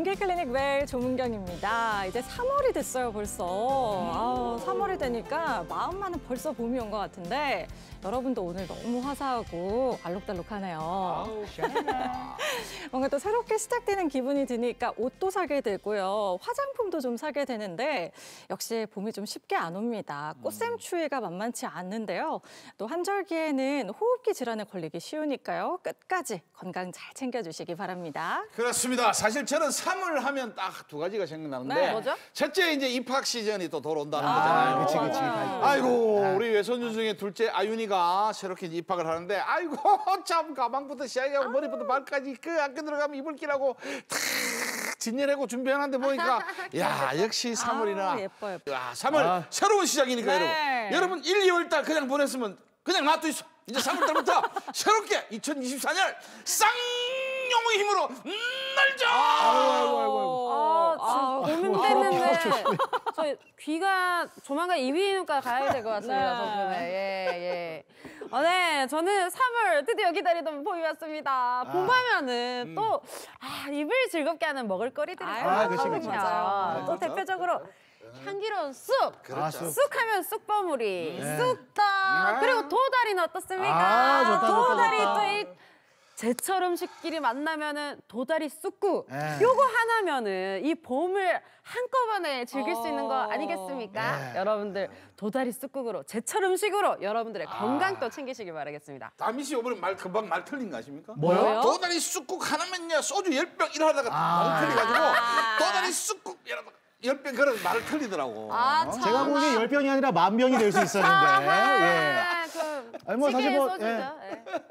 공기 클리닉 웰 조문경입니다. 이제 3월이 됐어요, 벌써. 3월이 되니까 마음만은 벌써 봄이 온 것 같은데 여러분도 오늘 너무 화사하고 알록달록하네요. 뭔가 또 새롭게 시작되는 기분이 드니까 옷도 사게 되고요. 화장품도 좀 사게 되는데 역시 봄이 좀 쉽게 안 옵니다. 꽃샘추위가 만만치 않는데요. 또 한절기에는 호흡기 질환에 걸리기 쉬우니까요. 끝까지 건강 잘 챙겨주시기 바랍니다. 그렇습니다. 사실 저는 3월 하면 딱 두 가지가 생각나는데 네, 뭐죠? 첫째 이제 입학 시즌이 또 돌아온다는 거잖아요. 그치. 아이고 우리 외손주 중에 둘째 아윤이가 새롭게 이제 입학을 하는데 아이고 참 가방부터 시작하고 머리부터 발까지 그 학교 들어가면 입을 끼라고 탁 진열하고 준비하는데 보니까 야 역시 3월이나 예뻐요. 야 3월 새로운 시작이니까 네. 여러분 1, 2월 달 그냥 보냈으면 그냥 놔둬 있어. 이제 3월 달부터 새롭게 2024년 쌍용의 힘으로 날자. 고민됐는데 저 귀가 조만간 이비인후과 가야 될 것 같습니다. 덕분에. 예. 네, 저는 3월 드디어 기다리던 봄이 왔습니다. 봄하면은 또 입을 즐겁게 하는 먹을거리들이 그치. 맞아요. 또 대표적으로 향기로운 쑥! 쑥. 쑥하면 쑥버무리, 쑥떡, 그리고 도다리는 어떻습니까? 좋다. 도다리 또 이 제철 음식끼리 만나면은 도다리 쑥국. 요거 하나면은 이 봄을 한꺼번에 즐길 수 있는 거 아니겠습니까? 여러분들 도다리 쑥국으로 제철 음식으로 여러분들의 건강도 챙기시길 바라겠습니다. 다미 씨 이번에 금방 말 틀린 거 아십니까? 뭐요? 도다리 쑥국 하나면요 소주 10병 이러다가 말을 틀려가지고 도다리 쑥국 이러다가 10병 그런 말을 틀리더라고. 제가 보기엔 10병이 아니라 10,000병이 될 수 있었는데. 아니 뭐 사실 뭐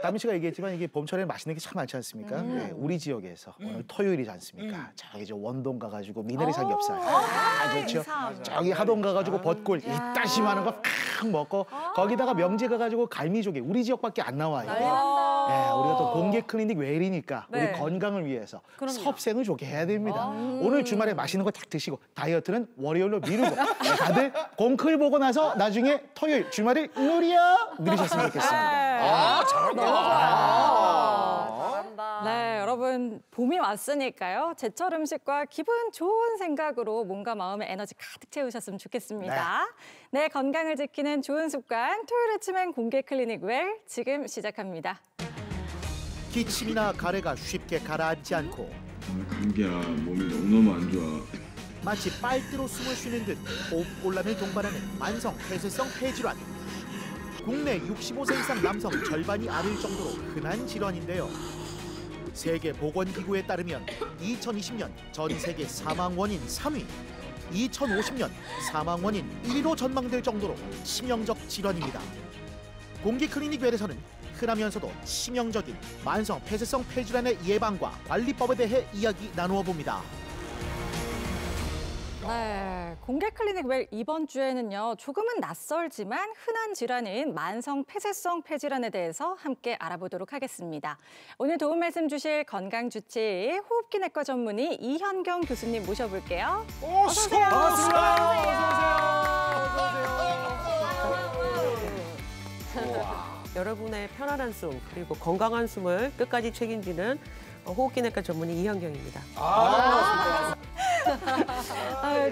다미 씨가 얘기했지만 이게 봄철에 맛있는 게 참 많지 않습니까? 우리 지역에서 오늘 토요일이지 않습니까? 저기 저 원동 가가지고 미나리 삼겹살 좋죠. 저기 하동 가가지고 벚골 이따시만한 거 팍 먹고 거기다가 명제 가가지고 갈미조개 우리 지역밖에 안 나와요. 우리가 또 공개 클리닉 웰이니까 우리 건강을 위해서 섭생을 좋게 해야 됩니다. 오늘 주말에 맛있는 거 딱 드시고 다이어트는 월요일로 미루고 다들 공클 보고 나서 나중에 토요일 주말을 누리셨으면 좋겠습니다. 잘한다. 네, 여러분 봄이 왔으니까요. 제철 음식과 기분 좋은 생각으로 몸과 마음의 에너지 가득 채우셨으면 좋겠습니다. 네, 건강을 지키는 좋은 습관 토요일 아침엔 공개 클리닉 웰 지금 시작합니다. 기침이나 가래가 쉽게 가라앉지 않고 감기야 몸이 너무너무 안 좋아. 마치 빨대로 숨을 쉬는 듯 호흡곤란을 동반하는 만성 폐쇄성 폐질환. 국내 65세 이상 남성 절반이 앓을 정도로 흔한 질환인데요. 세계보건기구에 따르면 2020년 전 세계 사망 원인 3위, 2050년 사망 원인 1위로 전망될 정도로 치명적 질환입니다. 공기 클리닉 웰에서는 흔하면서도 치명적인 만성 폐쇄성 폐질환의 예방과 관리법에 대해 이야기 나누어 봅니다. 네, 공개 클리닉 웰 이번 주에는요. 조금은 낯설지만 흔한 질환인 만성 폐쇄성 폐질환에 대해서 함께 알아보도록 하겠습니다. 오늘 도움 말씀 주실 건강주치의 호흡기내과 전문의 이현경 교수님 모셔볼게요. 어서 오세요. 여러분의 편안한 숨 그리고 건강한 숨을 끝까지 책임지는 호흡기내과 전문의 이현경입니다.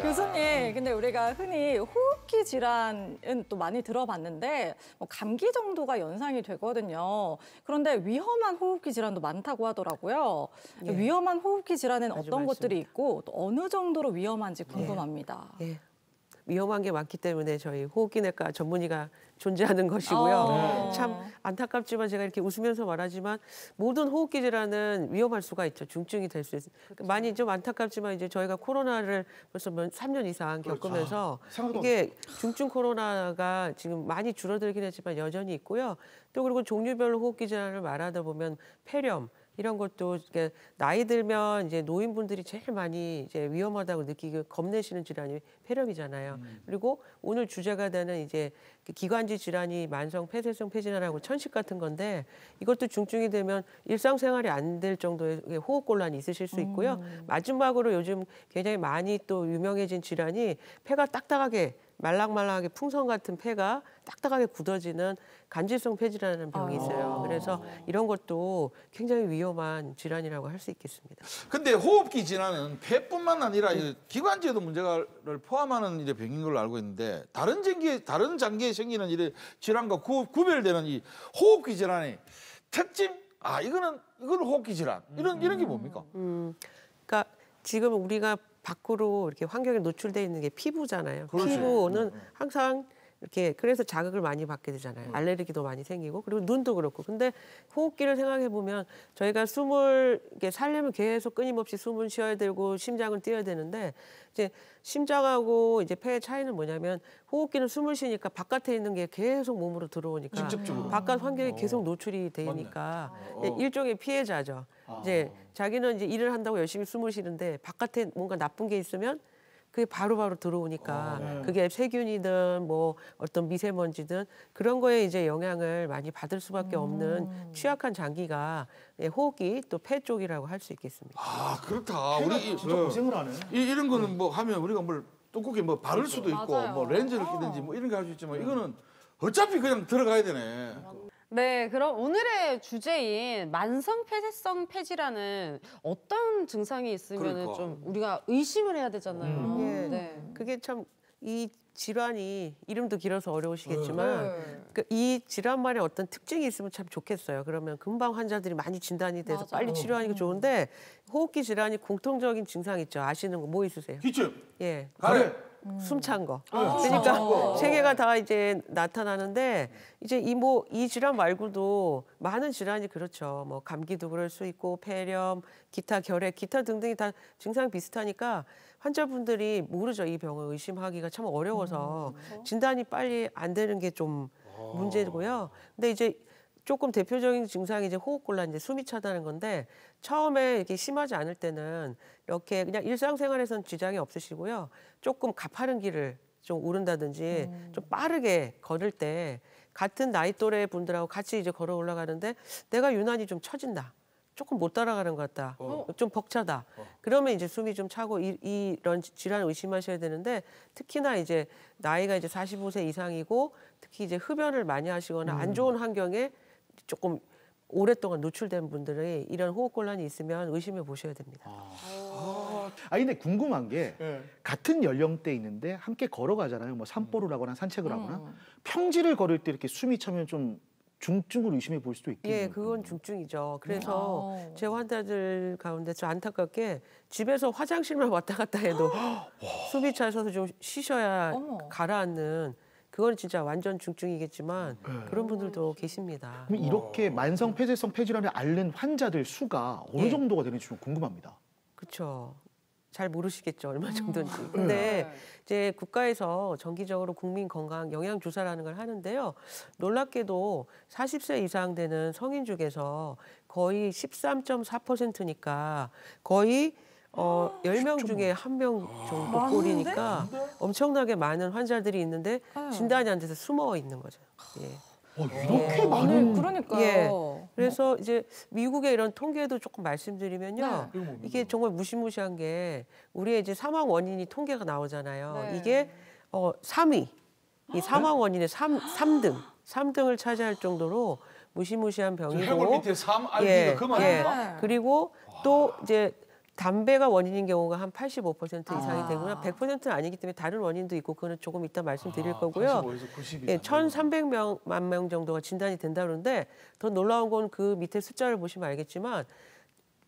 교수님, 근데 우리가 흔히 호흡기 질환은 또 많이 들어봤는데 뭐 감기 정도가 연상이 되거든요. 그런데 위험한 호흡기 질환도 많다고 하더라고요. 위험한 호흡기 질환은 어떤 것들이 있고 또 어느 정도로 위험한지 궁금합니다. 위험한 게 많기 때문에 저희 호흡기내과 전문의가 존재하는 것이고요. 참 안타깝지만 제가 이렇게 웃으면서 말하지만 모든 호흡기 질환은 위험할 수가 있죠. 중증이 될 수 있어요. 많이 좀 안타깝지만 이제 저희가 코로나를 벌써 3년 이상 겪으면서 이게 중증 코로나가 지금 많이 줄어들긴 했지만 여전히 있고요. 또 그리고 종류별로 호흡기 질환을 말하다 보면 폐렴, 이런 것도 이렇게 나이 들면 이제 노인분들이 제일 많이 이제 위험하다고 느끼고 겁내시는 질환이 폐렴이잖아요. 그리고 오늘 주제가 되는 이제 기관지 질환이 만성 폐쇄성 폐질환하고 천식 같은 건데 이것도 중증이 되면 일상생활이 안 될 정도의 호흡곤란이 있으실 수 있고요. 마지막으로 요즘 굉장히 많이 또 유명해진 질환이 폐가 딱딱하게 말랑말랑하게 풍선 같은 폐가 딱딱하게 굳어지는 간질성 폐질환이라는 병이 있어요. 그래서 이런 것도 굉장히 위험한 질환이라고 할 수 있겠습니다. 근데 호흡기 질환은 폐뿐만 아니라 이 기관지에도 문제를 포함하는 이제 병인 걸로 알고 있는데 다른 장기에 생기는 이런 질환과 구별되는 이 호흡기 질환의 특징? 이거는 호흡기 질환. 이런 게 뭡니까? 그러니까 지금 우리가 밖으로 이렇게 환경에 노출돼 있는 게 피부잖아요. 그렇지. 피부는 항상 이렇게 그래서 자극을 많이 받게 되잖아요. 알레르기도 많이 생기고 그리고 눈도 그렇고. 근데 호흡기를 생각해 보면 저희가 숨을 이렇게 살려면 계속 끊임없이 숨을 쉬어야 되고 심장을 뛰어야 되는데 이제 심장하고 이제 폐의 차이는 뭐냐면 호흡기는 숨을 쉬니까 바깥에 있는 게 계속 몸으로 들어오니까 직접적으로. 바깥 환경에 계속 노출이 되니까 일종의 피해자죠. 이제 자기는 이제 일을 한다고 열심히 숨을 쉬는데 바깥에 뭔가 나쁜 게 있으면 그게 바로바로 들어오니까 그게 세균이든 뭐 어떤 미세먼지든 그런 거에 이제 영향을 많이 받을 수밖에 없는 취약한 장기가 호흡기 또 폐 쪽이라고 할 수 있겠습니다. 그렇다. 우리 진짜 고생을 하네. 이런 거는 뭐 하면 우리가 뭘 두껍게 뭐 바를 수도 있고 맞아요. 뭐 렌즈를 끼든지 뭐 이런 거 할 수 있지만 이거는 어차피 그냥 들어가야 되네. 네, 그럼 오늘의 주제인 만성 폐쇄성 폐질환은 어떤 증상이 있으면 그러니까. 좀 우리가 의심을 해야 되잖아요. 예. 네. 그게 참 이 질환이 이름도 길어서 어려우시겠지만 네. 이 질환만의 어떤 특징이 있으면 참 좋겠어요. 그러면 금방 환자들이 많이 진단이 돼서 맞아. 빨리 치료하는 게 좋은데 호흡기 질환이 공통적인 증상 있죠. 아시는 거 뭐 있으세요? 기침, 예. 가래. 숨 찬 거. 그러니까 세 개가 다 이제 나타나는데 이제 이 질환 말고도 많은 질환이 그렇죠. 뭐 감기도 그럴 수 있고 폐렴, 기타 결핵, 기타 등등이 다 증상이 비슷하니까 환자분들이 모르죠. 이 병을 의심하기가 참 어려워서 진단이 빨리 안 되는 게 좀 문제고요. 근데 이제 조금 대표적인 증상이 이제 호흡곤란, 이제 숨이 차다는 건데 처음에 이렇게 심하지 않을 때는 이렇게 그냥 일상생활에서는 지장이 없으시고요. 조금 가파른 길을 좀 오른다든지 좀 빠르게 걸을 때 같은 나이 또래 분들하고 같이 이제 걸어 올라가는데 내가 유난히 좀 처진다. 조금 못 따라가는 것 같다. 좀 벅차다. 그러면 이제 숨이 좀 차고 이런 질환을 의심하셔야 되는데 특히나 이제 나이가 이제 45세 이상이고 특히 이제 흡연을 많이 하시거나 안 좋은 환경에 조금 오랫동안 노출된 분들이 이런 호흡곤란이 있으면 의심해 보셔야 됩니다. 근데 궁금한 게 같은 연령대 있는데 함께 걸어가잖아요. 뭐 산보를 하거나 산책을 하거나 평지를 걸을 때 이렇게 숨이 차면 좀 중증으로 의심해 볼 수도 있겠네요. 예, 그건 중증이죠. 그래서 제 환자들 가운데 좀 안타깝게 집에서 화장실만 왔다 갔다 해도 숨이 차셔서 좀 쉬셔야 가라앉는 그건 진짜 완전 중증이겠지만 그런 분들도 계십니다. 그럼 이렇게 만성 폐쇄성 폐질환을 앓는 환자들 수가 어느 정도가 되는지 좀 궁금합니다. 그렇죠. 잘 모르시겠죠, 얼마 정도인지. 근데 이제 국가에서 정기적으로 국민 건강 영양 조사라는 걸 하는데요. 놀랍게도 40세 이상 되는 성인 중에서 거의 13.4%니까 거의 10명 중에 1명 정도 꼴이니까 엄청나게 많은 환자들이 있는데 진단이 안 돼서 숨어 있는 거죠. 예. 이렇게 많은 그러니까요. 예. 그래서 이제 미국의 이런 통계도 조금 말씀드리면요. 이게 정말 무시무시한 게 우리의 이제 사망 원인이 통계가 나오잖아요. 네. 이게 3위. 이 사망 원인의 3등을 차지할 정도로 무시무시한 병이고 해골 밑에 알기가 그만인가? 그리고 또 이제 담배가 원인인 경우가 한 85% 이상이 되고요. 100%는 아니기 때문에 다른 원인도 있고 그거는 조금 이따 말씀드릴 거고요. 85에서 90이 예, 1,300만 명 정도가 진단이 된다 그러는데 더 놀라운 건 그 밑에 숫자를 보시면 알겠지만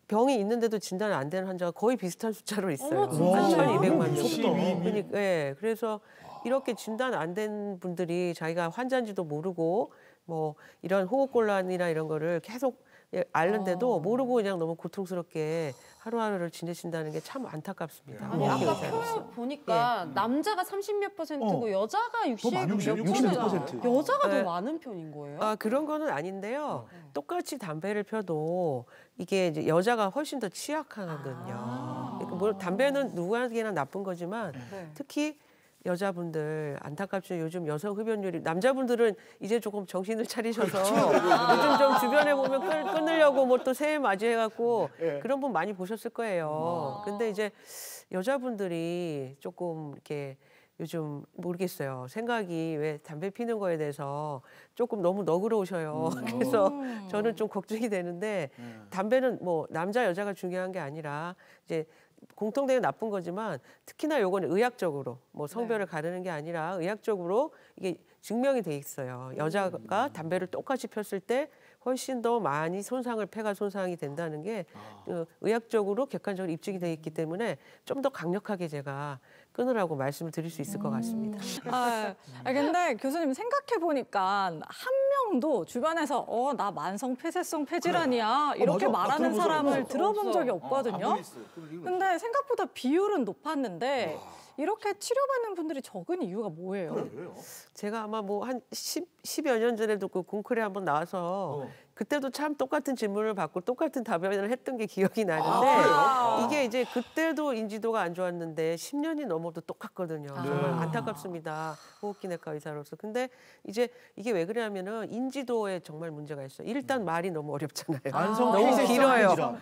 병이 있는데도 진단 안 되는 환자가 거의 비슷한 숫자로 있어요. 한 1,200만 명. 그러니까 예, 그래서 이렇게 진단 안 된 분들이 자기가 환자인지도 모르고 뭐 이런 호흡곤란이나 이런 거를 계속 앓는데도 모르고 그냥 너무 고통스럽게 하루하루를 지내신다는 게 참 안타깝습니다. 아니 아까 표 보니까 남자가 30몇 %고 여자가 60 몇 %. 여자가 더 많은 편인 거예요? 그런 거는 아닌데요. 똑같이 담배를 펴도 이게 이제 여자가 훨씬 더 취약하거든요. 그러니까 뭐 담배는 누구에게나 나쁜 거지만 특히 여자분들 안타깝지만 요즘 여성 흡연율이 남자분들은 이제 조금 정신을 차리셔서 요즘 좀 주변에 보면 끊으려고 뭐 또 새해 맞이해갖고 그런 분 많이 보셨을 거예요. 근데 이제 여자분들이 조금 이렇게 요즘 모르겠어요. 생각이 왜 담배 피는 거에 대해서 조금 너무 너그러우셔요. 그래서 저는 좀 걱정이 되는데 담배는 뭐 남자 여자가 중요한 게 아니라 이제 공통되게 나쁜 거지만 특히나 요거는 의학적으로 뭐 성별을 가르는 게 아니라 의학적으로 이게 증명이 돼 있어요. 여자가 담배를 똑같이 폈을 때 훨씬 더 많이 폐가 손상이 된다는 게 의학적으로 객관적으로 입증이 돼 있기 때문에 좀 더 강력하게 제가 끊으라고 말씀을 드릴 수 있을 것 같습니다. 근데 교수님 생각해 보니까 한 명도 주변에서 나 만성 폐쇄성 폐질환이야 이렇게 맞아. 말하는 들어본 사람을 사람 들어본 적이 없거든요. 안 있어. 근데 생각보다 비율은 높았는데 이렇게 치료받는 분들이 적은 이유가 뭐예요? 왜요? 제가 아마 뭐 한 10여 년 전에도 그 공클에 한번 나와서 그때도 참 똑같은 질문을 받고 똑같은 답변을 했던 게 기억이 나는데 이게 이제 그때도 인지도가 안 좋았는데 10년이 넘어도 똑같거든요. 정말 안타깝습니다. 호흡기내과 의사로서. 근데 이제 이게 왜 그러냐면은 인지도에 정말 문제가 있어요. 일단 말이 너무 어렵잖아요. 만성 너무 폐쇄성 길어요. 폐질환.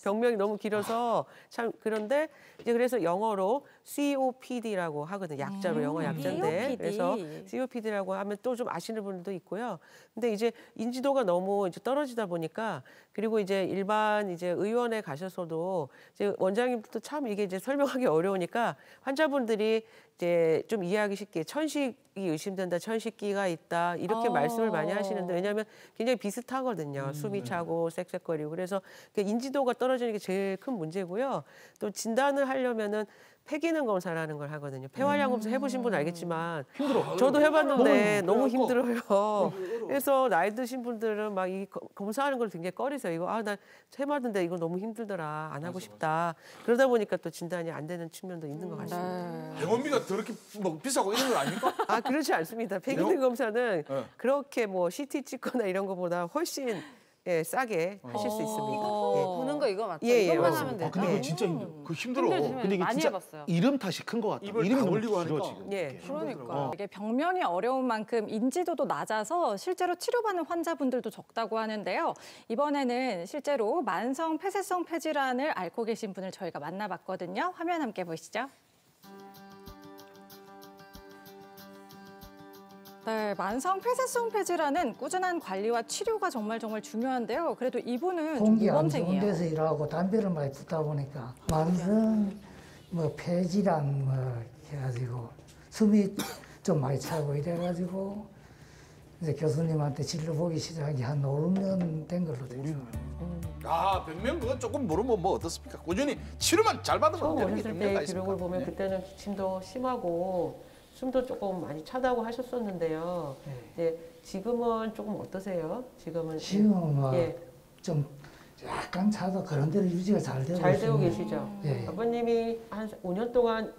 병명이 너무 길어서 참 그런데 이제 그래서 영어로 COPD라고 하거든요. 약자로 영어 약자인데 COPD. 그래서 COPD라고 하면 또 좀 아시는 분들도 있고요. 근데 이제 인지도가 너무 이제 떨어지다 보니까 그리고 이제 일반 이제 의원에 가셔서도 이제 원장님도 참 이게 이제 설명하기 어려우니까 환자분들이 이제 좀 이해하기 쉽게 천식이 의심된다, 천식기가 있다 이렇게 말씀을 많이 하시는데 왜냐하면 굉장히 비슷하거든요. 숨이 차고 쌕쌕거리고 그래서 인지도가 떨어지는 게 제일 큰 문제고요. 또 진단을 하려면은 폐기능 검사라는 걸 하거든요. 폐활량 검사 해보신 분 알겠지만 힘들어. 저도 해봤는데 너무 힘들어요. 그래서 나이 드신 분들은 막 이 검사하는 걸 굉장히 꺼리세요. 이거 나 해봤는데 이거 너무 힘들더라. 안 하고 싶다. 그러다 보니까 또 진단이 안 되는 측면도 있는 것 같습니다. 병원비가 더럽게 뭐 비싸고 이런 건 아닙니까? 그렇지 않습니다. 폐기능 검사는 그렇게 뭐 CT 찍거나 이런 것보다 훨씬 싸게 하실 수 있습니다. 보는 거 이거 맞죠? 예, 이것만 맞습니다. 하면 돼요. 근데 그거 진짜 힘들어. 그 힘들어. 근데 이게 많이 진짜 해봤어요. 이름 탓이 큰 것 같다. 입을 이름이 다 너무 벌리고 길어 하니까. 지금. 예. 그러니까 이게 병명이 어려운 만큼 인지도도 낮아서 실제로 치료받는 환자분들도 적다고 하는데요. 이번에는 실제로 만성 폐쇄성 폐질환을 앓고 계신 분을 저희가 만나봤거든요. 화면 함께 보시죠. 네, 만성 폐쇄성 폐질환은 꾸준한 관리와 치료가 정말 중요한데요. 그래도 이분은 좀 공기 안 좋은 모범생이에요. 데서 일하고 담배를 많이 피다 보니까 만성 뭐 폐질환 뭐 해가지고 숨이 좀 많이 차고 이래가지고 이제 교수님한테 진료 보기 시작한 게 한 5, 6년 된 걸로 됐죠. 병명 그거 조금 모르면 뭐 어떻습니까? 꾸준히 치료만 잘 받으면 처음 되는 게 오셨을 병명가 때 있습니까? 기록을 보면 그때는 기침도 심하고 숨도 조금 많이 차다고 하셨었는데요. 이제 지금은 조금 어떠세요? 지금은 지금은 좀 약간 차도 그런 대로 유지가 잘 되고 잘 되고 있습니다. 계시죠? 예. 아버님이 한 5년 동안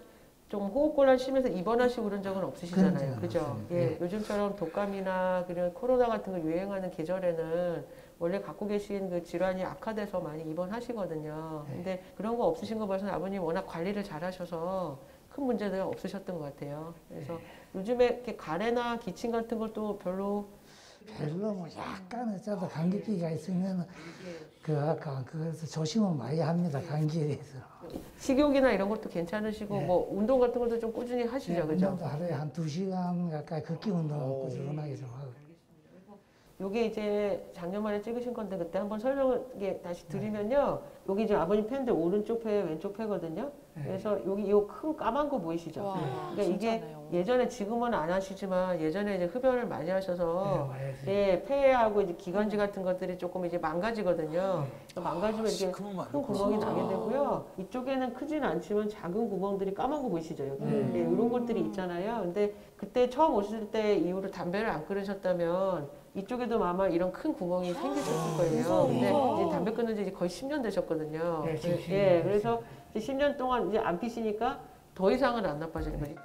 좀 호흡곤란 심해서 입원하시고 그런 적은 없으시잖아요. 그런 적은 그죠? 없습니다. 예. 예. 요즘처럼 독감이나 그런 코로나 같은 거 유행하는 계절에는 원래 갖고 계신 그 질환이 악화돼서 많이 입원하시거든요. 근데 그런 거 없으신 거 봐서는 아버님 워낙 관리를 잘 하셔서 큰 문제는 없으셨던 것 같아요. 그래서 요즘에 이렇게 가래나 기침 같은 것도 별로 뭐 약간 어쩌다 감기기가 있으면 그래서 조심은 많이 합니다. 감기에 대해서. 식욕이나 이런 것도 괜찮으시고 뭐 운동 같은 것도 좀 꾸준히 하시죠, 그죠? 운동도 하루에 한 2시간 가까이 걷기 운동을 꾸준하게 좀 하고. 요게 이제 작년 말에 찍으신 건데 그때 한번 설명을 다시 드리면요. 여기 이제 아버님 폐인데 오른쪽 폐, 왼쪽 폐거든요. 그래서 여기 요 큰 까만 거 보이시죠? 와, 그러니까 이게 진짜네요. 예전에 지금은 안 하시지만 예전에 이제 흡연을 많이 하셔서 네, 폐하고 이제 기관지 같은 것들이 조금 이제 망가지거든요. 망가지면 이렇게 큰 구멍이 나게 되고요. 이쪽에는 크진 않지만 작은 구멍들이 까만 거 보이시죠? 여기 이런 것들이 있잖아요. 근데 그때 처음 오실 때 이후로 담배를 안 끊으셨다면 이쪽에도 아마 이런 큰 구멍이 생기셨을 거예요. 근데 이제 담배 끊은 지 거의 10년 되셨거든요. 네, 지금 10년 예, 그래서 이제 10년 동안 이제 안 피시니까 더 이상은 안 나빠지는 거지.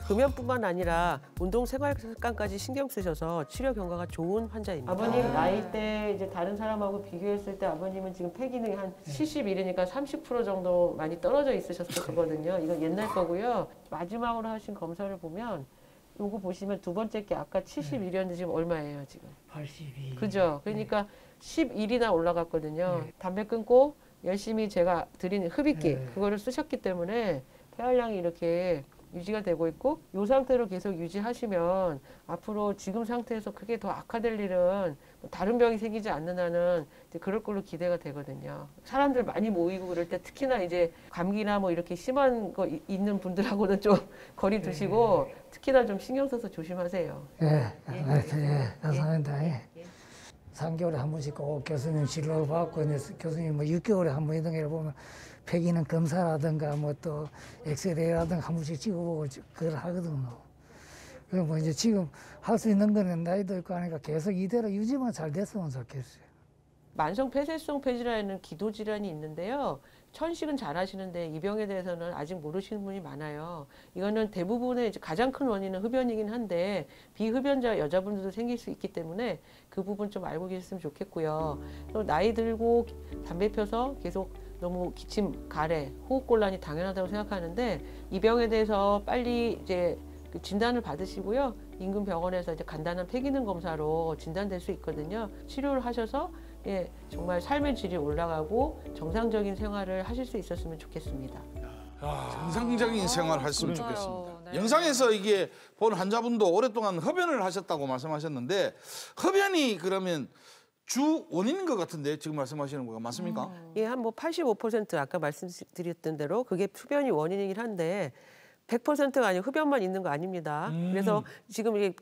금연뿐만 아니라 운동 생활 습관까지 신경 쓰셔서 치료 경과가 좋은 환자입니다. 아버님 나이 때 이제 다른 사람하고 비교했을 때 아버님은 지금 폐 기능이 한 71이니까 30% 정도 많이 떨어져 있으셨을 거거든요. 이건 옛날 거고요. 마지막으로 하신 검사를 보면 요거 보시면 두 번째 게 아까 71이었는데 지금 얼마예요, 지금? 82. 그죠? 그러니까 11이나 올라갔거든요. 담배 끊고 열심히 제가 드린 흡입기 그거를 쓰셨기 때문에 폐활량이 이렇게 유지가 되고 있고 이 상태로 계속 유지하시면 앞으로 지금 상태에서 크게 더 악화될 일은 다른 병이 생기지 않는 한은 이제 그럴 걸로 기대가 되거든요. 사람들 많이 모이고 그럴 때 특히나 이제 감기나 뭐 이렇게 심한 거 있는 분들하고는 좀 거리 두시고 특히나 좀 신경 써서 조심하세요. 감사합니다. 3개월에 한 번씩 꼭 교수님 진료를 받고 교수님 뭐 6개월에 한 번 이런 걸 보면 폐기능 검사라든가 뭐 또 엑스레이라든가 한 번씩 찍어보고 그걸 하거든요. 그럼 뭐 이제 지금 할 수 있는 거는 나이도 있고 하니까 계속 이대로 유지만 잘 됐으면 좋겠어요. 만성 폐쇄성 폐질환은 기도질환이 있는데요. 천식은 잘 하시는데 이 병에 대해서는 아직 모르시는 분이 많아요. 이거는 대부분의 이제 가장 큰 원인은 흡연이긴 한데 비흡연자 여자분들도 생길 수 있기 때문에 그 부분 좀 알고 계셨으면 좋겠고요. 또 나이 들고 담배 펴서 계속 너무 기침, 가래, 호흡곤란이 당연하다고 생각하는데 이 병에 대해서 빨리 이제 그 진단을 받으시고요. 인근 병원에서 이제 간단한 폐기능 검사로 진단될 수 있거든요. 치료를 하셔서 예, 정말 삶의 질이 올라가고 정상적인 생활을 하실 수 있었으면 좋겠습니다. 정상적인 생활 하셨으면 맞아요. 좋겠습니다. 네. 영상에서 이게 본 환자분도 오랫동안 흡연을 하셨다고 말씀하셨는데 흡연이 그러면 주 원인인 것 같은데 지금 말씀하시는 거가 맞습니까? 예, 한 뭐 85% 아까 말씀드렸던 대로 그게 흡연이 원인이긴 한데 100%가 아니고 흡연만 있는 거 아닙니다. 그래서 지금 이게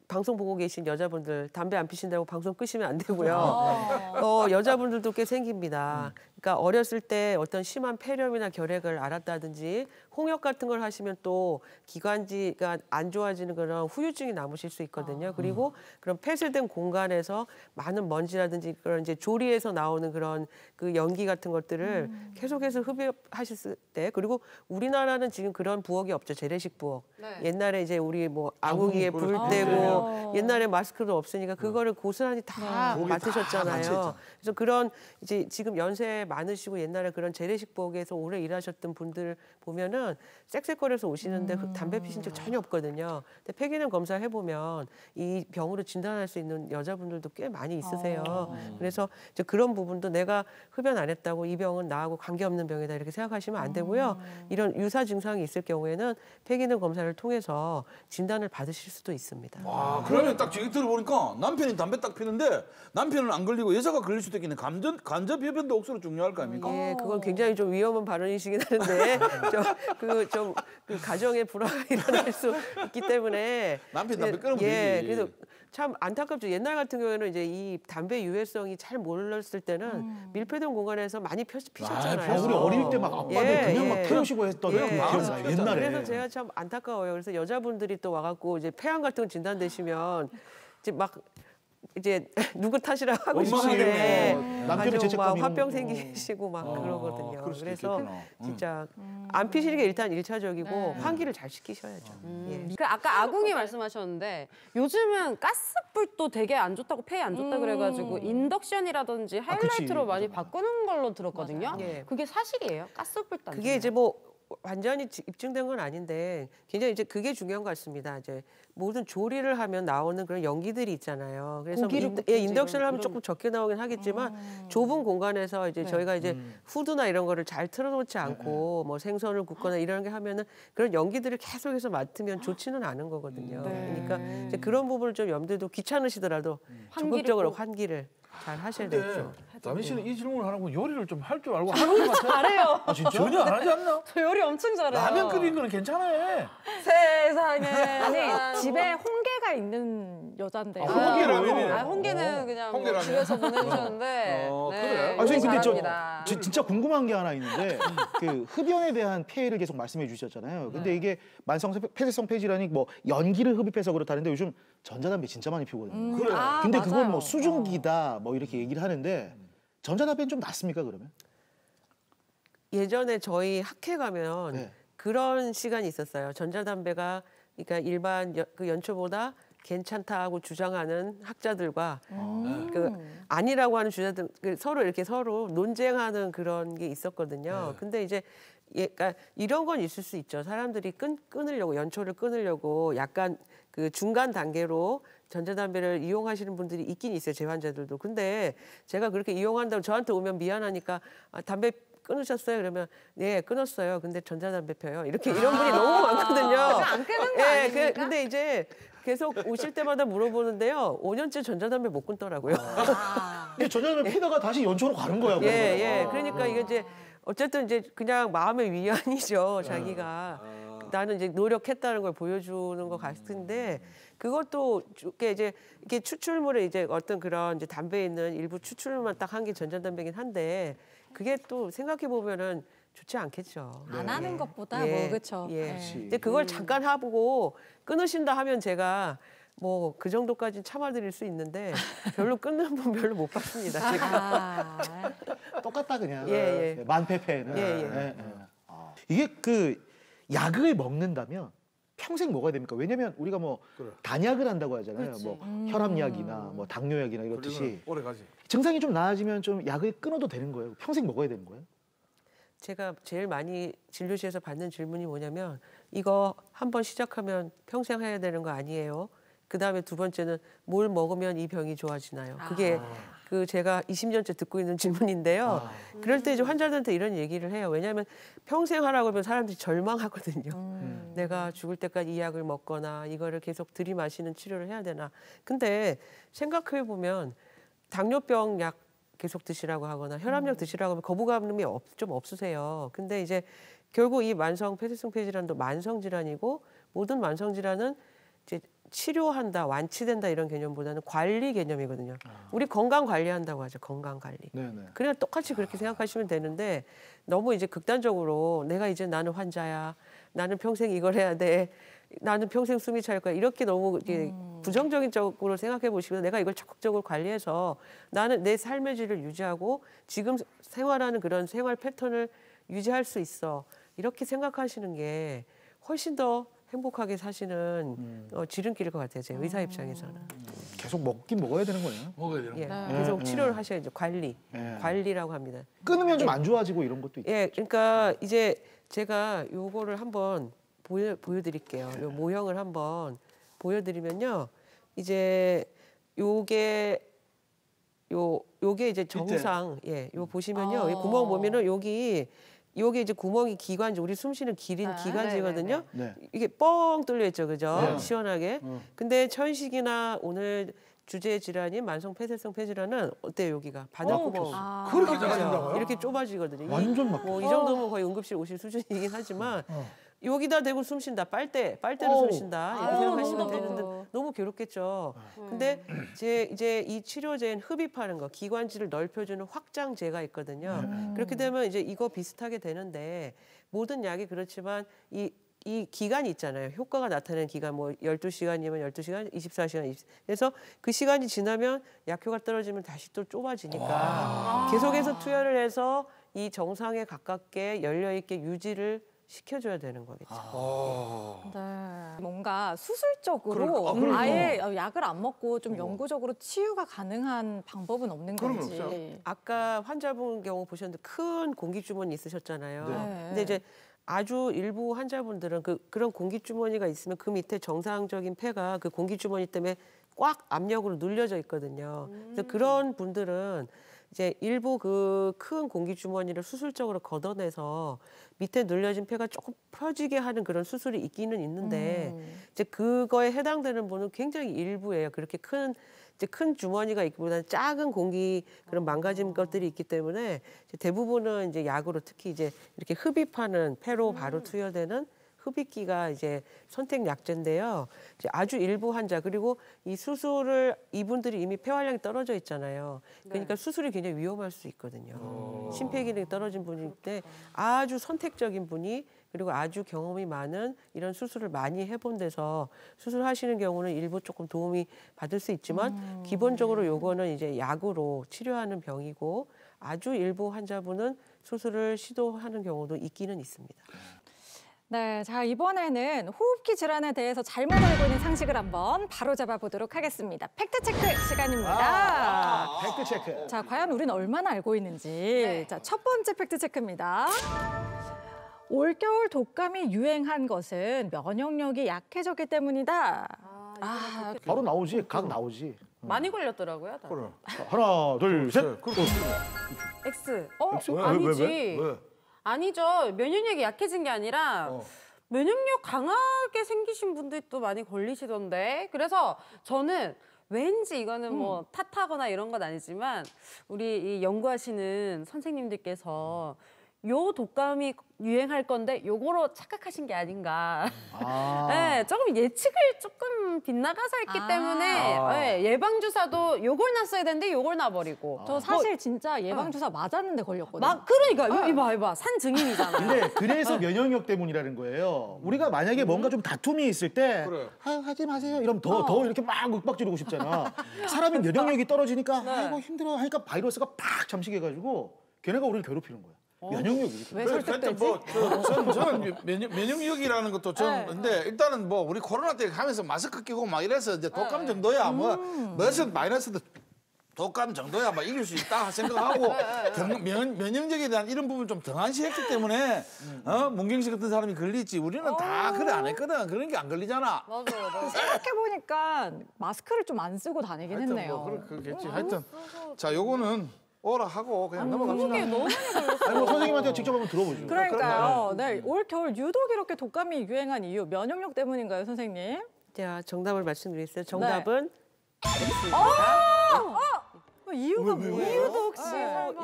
방송 보고 계신 여자분들 담배 안 피신다고 방송 끄시면 안 되고요. 여자분들도 꽤 생깁니다. 그러니까 어렸을 때 어떤 심한 폐렴이나 결핵을 앓았다든지 홍역 같은 걸 하시면 또 기관지가 안 좋아지는 그런 후유증이 남으실 수 있거든요. 그리고 그런 폐쇄된 공간에서 많은 먼지라든지 그런 이제 조리에서 나오는 그런 그 연기 같은 것들을 계속해서 흡입하셨을 때 그리고 우리나라는 지금 그런 부엌이 없죠. 재래식 부엌. 네. 옛날에 이제 우리 뭐 아궁이에 불 떼고 옛날에 마스크도 없으니까 그거를 고스란히 다 맡으셨잖아요. 그래서 그런 이제 지금 연세 많으시고 옛날에 그런 재래식 부엌에서 오래 일하셨던 분들 보면은 쌕쌕거려서 오시는데 담배 피신 적 전혀 없거든요. 근데 폐기능 검사 해보면 이 병으로 진단할 수 있는 여자분들도 꽤 많이 있으세요. 그래서 이제 그런 부분도 내가 흡연 안 했다고 이 병은 나하고 관계없는 병이다 이렇게 생각하시면 안 되고요. 이런 유사 증상이 있을 경우에는 폐기능 검사를 통해서 진단을 받으실 수도 있습니다. 와, 그러면 딱 얘기 들어보니까 남편이 담배 딱 피는데 남편은 안 걸리고 여자가 걸릴 수도 있겠네. 간접 흡연도 억수로 중요할 거 아닙니까? 예, 그건 굉장히 좀 위험한 발언이시긴 하는데 그 가정의 불화가 일어날 수 있기 때문에 남편이 담배 끊으면 예, 되지. 그래서 참 안타깝죠. 옛날 같은 경우에는 이제 이 담배 유해성이 잘 몰랐을 때는 밀폐된 공간에서 많이 피셨잖아요. 우리 어릴 때 막 아빠들 그냥 막 태우시고 했던 그 기억나요. 옛날에. 그래서 제가 참 안타까워요. 그래서 여자분들이 또 와갖고 이제 폐암 같은 거 진단되시면 이제 막 이제 누구 탓이라 하고 싶은데 남편의 죄책감이 막 화병 생기시고 막 그러거든요. 그럴 수도 그래서 있겠구나. 진짜 안 피시는 게 일단 1차적이고 환기를 잘 시키셔야죠. 예. 그 아까 아궁이 말씀하셨는데 요즘은 가스불도 되게 안 좋다고 폐에 안 좋다 그래가지고 인덕션이라든지 하이라이트로 많이 바꾸는 걸로 들었거든요. 예. 그게 사실이에요? 가스불도 안 그게 이제 뭐 완전히 입증된 건 아닌데 굉장히 이제 그게 중요한 것 같습니다. 이제 모든 조리를 하면 나오는 그런 연기들이 있잖아요. 그래서 인덕션을 하면 조금 적게 나오긴 하겠지만 좁은 공간에서 이제 저희가 이제 후드나 이런 거를 잘 틀어놓지 않고 뭐 생선을 굽거나 이런 게 하면은 그런 연기들을 계속해서 맡으면 좋지는 않은 거거든요. 그러니까 이제 그런 부분을 좀 염두에 두고 귀찮으시더라도 적극적으로 환기를 잘 하셔야 되죠. 다민 씨는 이 질문을 하는 요리를 좀 할 줄 알고 하는 것 같아요. 잘해요. 아, 진짜? 전혀 안 하지 않나? 저 요리 엄청 잘해요. 라면 끓이는 거는 괜찮아. 세상에. 아니, 집에 홍게가 있는 여잔데. 홍게를 왜 이래? 홍게는 그냥 뭐 홍게라면? 집에서 보내주셨는데 그래? 선생님 근데 잘합니다. 진짜 궁금한 게 하나 있는데 그 흡연에 대한 폐해를 계속 말씀해 주셨잖아요. 근데 이게 만성 폐쇄성 폐질환이 뭐 연기를 흡입해서 그렇다는데 요즘 전자담배 진짜 많이 피우거든요. 그래. 근데 맞아요. 그건 뭐 수증기다 뭐 이렇게 얘기를 하는데 전자담배는 좀 낫습니까 그러면? 예전에 저희 학회 가면 네. 그런 시간이 있었어요. 전자담배가 그러니까 일반 그 연초보다 괜찮다고 주장하는 학자들과 그 아니라고 하는 주자들 서로 이렇게 서로 논쟁하는 그런 게 있었거든요. 근데 이제 그러니까 이런 건 있을 수 있죠. 사람들이 끊으려고 연초를 끊으려고 약간 그 중간 단계로 전자담배를 이용하시는 분들이 있긴 있어요. 제 환자들도. 근데 제가 그렇게 이용한다고 저한테 오면 미안하니까 담배 끊으셨어요? 그러면 네, 끊었어요. 근데 전자담배 펴요. 이렇게 이런 분이 너무 많거든요. 안 끄는 거 아닙니까? 근데 이제 계속 오실 때마다 물어보는데요. 5년째 전자담배 못 끊더라고요. 근데 전자담배 피다가 다시 연초로 가는 거야. 예. 그러니까 이게 이제 어쨌든 이제 그냥 마음의 위안이죠. 자기가. 나는 이제 노력했다는 걸 보여주는 것 같은데 그것도 이게 추출물에 이제 어떤 그런 이제 담배에 있는 일부 추출물만 딱 한 게 전자담배긴 한데 그게 또 생각해 보면은 좋지 않겠죠. 안 하는 것보다 예, 뭐 그렇죠. 예. 근데 그걸 잠깐 해보고 끊으신다 하면 제가 뭐 그 정도까지는 참아드릴 수 있는데 별로 끊는 분 별로 못 봤습니다. 제가. 똑같다 그냥. 예. 만패패는. 예. 이게 그 약을 먹는다면 평생 먹어야 됩니까? 왜냐면 우리가 뭐 단약을 한다고 하잖아요. 뭐 혈압약이나 뭐 당뇨약이나 이렇듯이 오래 가지. 증상이 좀 나아지면 좀 약을 끊어도 되는 거예요? 평생 먹어야 되는 거예요? 제가 제일 많이 진료실에서 받는 질문이 뭐냐면 이거 한번 시작하면 평생 해야 되는 거 아니에요? 그다음에 두 번째는 뭘 먹으면 이 병이 좋아지나요? 그게 그 제가 20년째 듣고 있는 질문인데요. 그럴 때 이제 환자들한테 이런 얘기를 해요. 왜냐하면 평생 하라고 하면 사람들이 절망하거든요. 내가 죽을 때까지 이 약을 먹거나 이거를 계속 들이마시는 치료를 해야 되나. 근데 생각해 보면 당뇨병 약 계속 드시라고 하거나 혈압약 드시라고 하면 거부감이 좀 없으세요. 근데 이제 결국 이 만성 폐쇄성 폐질환도 만성 질환이고 모든 만성 질환은 이제 치료한다, 완치된다 이런 개념보다는 관리 개념이거든요. 우리 건강 관리한다고 하죠. 건강 관리. 네네. 그냥 똑같이 그렇게 생각하시면 되는데 너무 이제 극단적으로 내가 이제 나는 환자야. 나는 평생 이걸 해야 돼. 나는 평생 숨이 찰 거야. 이렇게 너무 이제 부정적인 쪽으로 생각해 보시면 내가 이걸 적극적으로 관리해서 나는 내 삶의 질을 유지하고 지금 생활하는 그런 생활 패턴을 유지할 수 있어. 이렇게 생각하시는 게 훨씬 더 행복하게 사시는 지름길일 것 같아요. 제 의사 입장에서는. 계속 먹긴 먹어야 되는 거예요. 먹어야 되는 거. 계속 치료를 하셔야죠. 관리. 관리라고 합니다. 끊으면 좀 안 좋아지고 이런 것도 있죠. 그러니까 이제 제가 요거를 한번 보여드릴게요. 요 모형을 한번 보여드리면요. 이제 요게 이제 정상. 요 보시면요. 요 구멍 보면은 요게 이제 구멍이 기관지, 우리 숨 쉬는 기관지거든요. 네. 이게 뻥 뚫려 있죠, 그죠? 네. 시원하게. 근데 천식이나 오늘 주제 질환인 만성 폐쇄성 폐질환은 어때요, 여기가? 바늘구멍. 그렇게 작아진다고요? 이렇게 좁아지거든요. 완전 막혀. 뭐 이 정도면 거의 응급실 오실 수준이긴 하지만 여기다 대고 숨 쉰다. 빨대로 숨 쉰다. 이렇게 생각하시면 되는데 너무 괴롭겠죠. 근데 이제 이 치료제는 흡입하는 거, 기관지를 넓혀주는 확장제가 있거든요. 그렇게 되면 이제 이거 비슷하게 되는데 모든 약이 그렇지만 이 기간이 있잖아요. 효과가 나타나는 기간, 뭐 12시간이면 12시간, 24시간, 그래서 그 시간이 지나면 약효가 떨어지면 다시 또 좁아지니까 계속해서 투여를 해서 이 정상에 가깝게 열려있게 유지를 시켜줘야 되는 거겠죠. 네. 뭔가 수술적으로 아예 약을 안 먹고 좀 영구적으로 치유가 가능한 방법은 없는 건지. 아까 환자분 경우 보셨는데 큰 공기주머니 있으셨잖아요. 네. 근데 이제 아주 일부 환자분들은 그런 공기주머니가 있으면 그 밑에 정상적인 폐가 그 공기주머니 때문에 꽉 압력으로 눌려져 있거든요. 그래서 그런 분들은 이제 일부 그 큰 공기주머니를 수술적으로 걷어내서 밑에 눌려진 폐가 조금 펴지게 하는 그런 수술이 있기는 있는데 이제 그거에 해당되는 분은 굉장히 일부예요. 그렇게 큰 주머니가 있기보다는 작은 공기 그런 망가진 것들이 있기 때문에 이제 대부분은 이제 약으로 특히 이제 이렇게 흡입하는 폐로 바로 투여되는 흡입기가 이제 선택 약제인데요. 이제 아주 일부 환자 그리고 이 수술을 이분들이 이미 폐활량이 떨어져 있잖아요. 그러니까 수술이 굉장히 위험할 수 있거든요. 심폐기능이 떨어진 분인데 아주 선택적인 분이 그리고 아주 경험이 많은 이런 수술을 많이 해본 데서 수술하시는 경우는 일부 조금 도움이 받을 수 있지만 기본적으로 요거는 이제 약으로 치료하는 병이고 아주 일부 환자분은 수술을 시도하는 경우도 있기는 있습니다. 네, 자 이번에는 호흡기 질환에 대해서 잘못 알고 있는 상식을 한번 바로잡아 보도록 하겠습니다. 팩트체크 시간입니다. 팩트체크. 자, 과연 우리는 얼마나 알고 있는지. 자, 첫 번째 팩트체크입니다. 올겨울 독감이 유행한 것은 면역력이 약해졌기 때문이다. 바로 나오지. 각 나오지. 많이 걸렸더라고요. 그래. 하나, 둘, 셋. X. 왜, 아니지. 왜? 아니죠. 면역력이 약해진 게 아니라 면역력 강하게 생기신 분들이 또 많이 걸리시던데. 그래서 저는 왠지 이거는 뭐 탓하거나 이런 건 아니지만 우리 이 연구하시는 선생님들께서 요 독감이 유행할 건데 요거로 착각하신 게 아닌가. 네, 조금 예측을 조금 빗나가서 했기 때문에 네, 예방주사도 요걸 놨어야 되는데 요걸 놔버리고. 저 사실 진짜 예방주사 맞았는데 걸렸거든요. 그러니까 이봐 산 증인이잖아. 근데 그래서 면역력 때문이라는 거예요. 우리가 만약에 뭔가 좀 다툼이 있을 때 그래. 하지 마세요 이러면 더 이렇게 막 윽박 지르고 싶잖아. 사람이 면역력이 떨어지니까 아이고 힘들어 하니까 바이러스가 팍 잠식해가지고 걔네가 우리를 괴롭히는 거야. 면역력이. 왜 하여튼 설득되지? 뭐 저는 면역력이라는 것도 저는 근데 일단은 뭐 우리 코로나 때 하면서 마스크 끼고 막 이래서 이제 독감 정도야 뭐 마이너스도 독감 정도야 막 이길 수 있다 생각하고 면역력에 대한 이런 부분 좀 등한시했기 때문에 문경 씨 같은 사람이 걸리지 우리는 다 그래 안 했거든. 그런 게 안 걸리잖아. 맞아요. 생각해보니까 마스크를 좀 안 쓰고 다니긴 하여튼 했네요. 뭐 그렇겠지. 하여튼 자 요거는 오라 하고 그냥 넘어갑시다. 너무 많이 걸렸어. 아니 뭐 선생님한테 직접 한번 들어보죠. 그러니까요. 네, 올 겨울 유독 이렇게 독감이 유행한 이유 면역력 때문인가요, 선생님? 자, 정답을 말씀드리겠습니다. 정답은 이유가 뭐예요? 이유도 혹시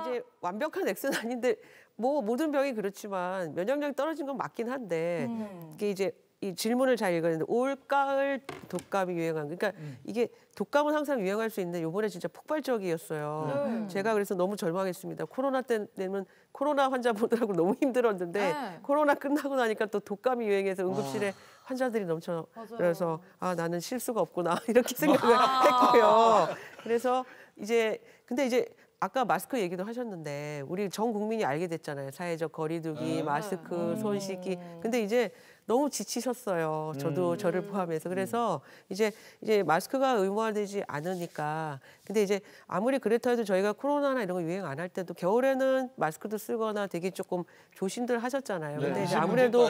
이제 완벽한 X는 아닌데 뭐 모든 병이 그렇지만 면역력이 떨어진 건 맞긴 한데 이게 이제 이 질문을 잘 읽었는데 올가을 독감이 유행한 그러니까 이게 독감은 항상 유행할 수 있는데 요번에 진짜 폭발적이었어요. 제가 그래서 너무 절망했습니다. 코로나 때는 코로나 환자 보느라고 너무 힘들었는데 코로나 끝나고 나니까 또 독감이 유행해서 응급실에 환자들이 넘쳐 그래서 나는 실수가 없구나 이렇게 생각을 했고요. 그래서 근데 이제 아까 마스크 얘기도 하셨는데 우리 전 국민이 알게 됐잖아요. 사회적 거리두기, 마스크, 손 씻기. 근데 이제 너무 지치셨어요. 저도 저를 포함해서. 그래서 이제 마스크가 의무화되지 않으니까. 근데 이제 아무리 그렇다 해도 저희가 코로나나 이런 거 유행 안 할 때도 겨울에는 마스크도 쓰거나 되게 조금 조심들 하셨잖아요. 근데 이제 아무래도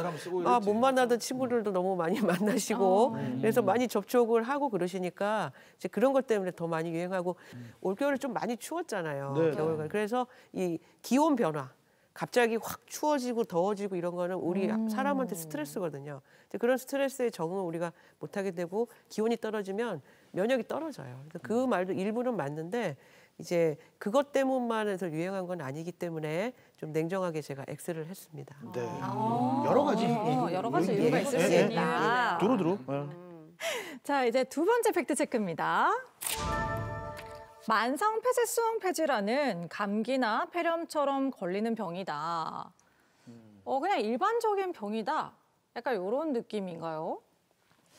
못 만나던 친구들도 너무 많이 만나시고 그래서 많이 접촉을 하고 그러시니까 이제 그런 것 때문에 더 많이 유행하고 올겨울에 좀 많이 추웠잖아요. 네. 겨울에. 그래서 이 기온 변화 갑자기 확 추워지고 더워지고 이런 거는 우리 사람한테 스트레스거든요. 그런 스트레스에 적응을 우리가 못하게 되고 기온이 떨어지면 면역이 떨어져요. 그래서 그 말도 일부는 맞는데 이제 그것 때문만 해서 유행한 건 아니기 때문에 좀 냉정하게 제가 X를 했습니다. 네. 여러 가지 여러 가지 이유가 있을 수 있다. 두루두루. 자, 이제 두 번째 팩트 체크입니다. 만성 폐쇄성 폐질환은 감기나 폐렴처럼 걸리는 병이다. 그냥 일반적인 병이다. 약간 이런 느낌인가요?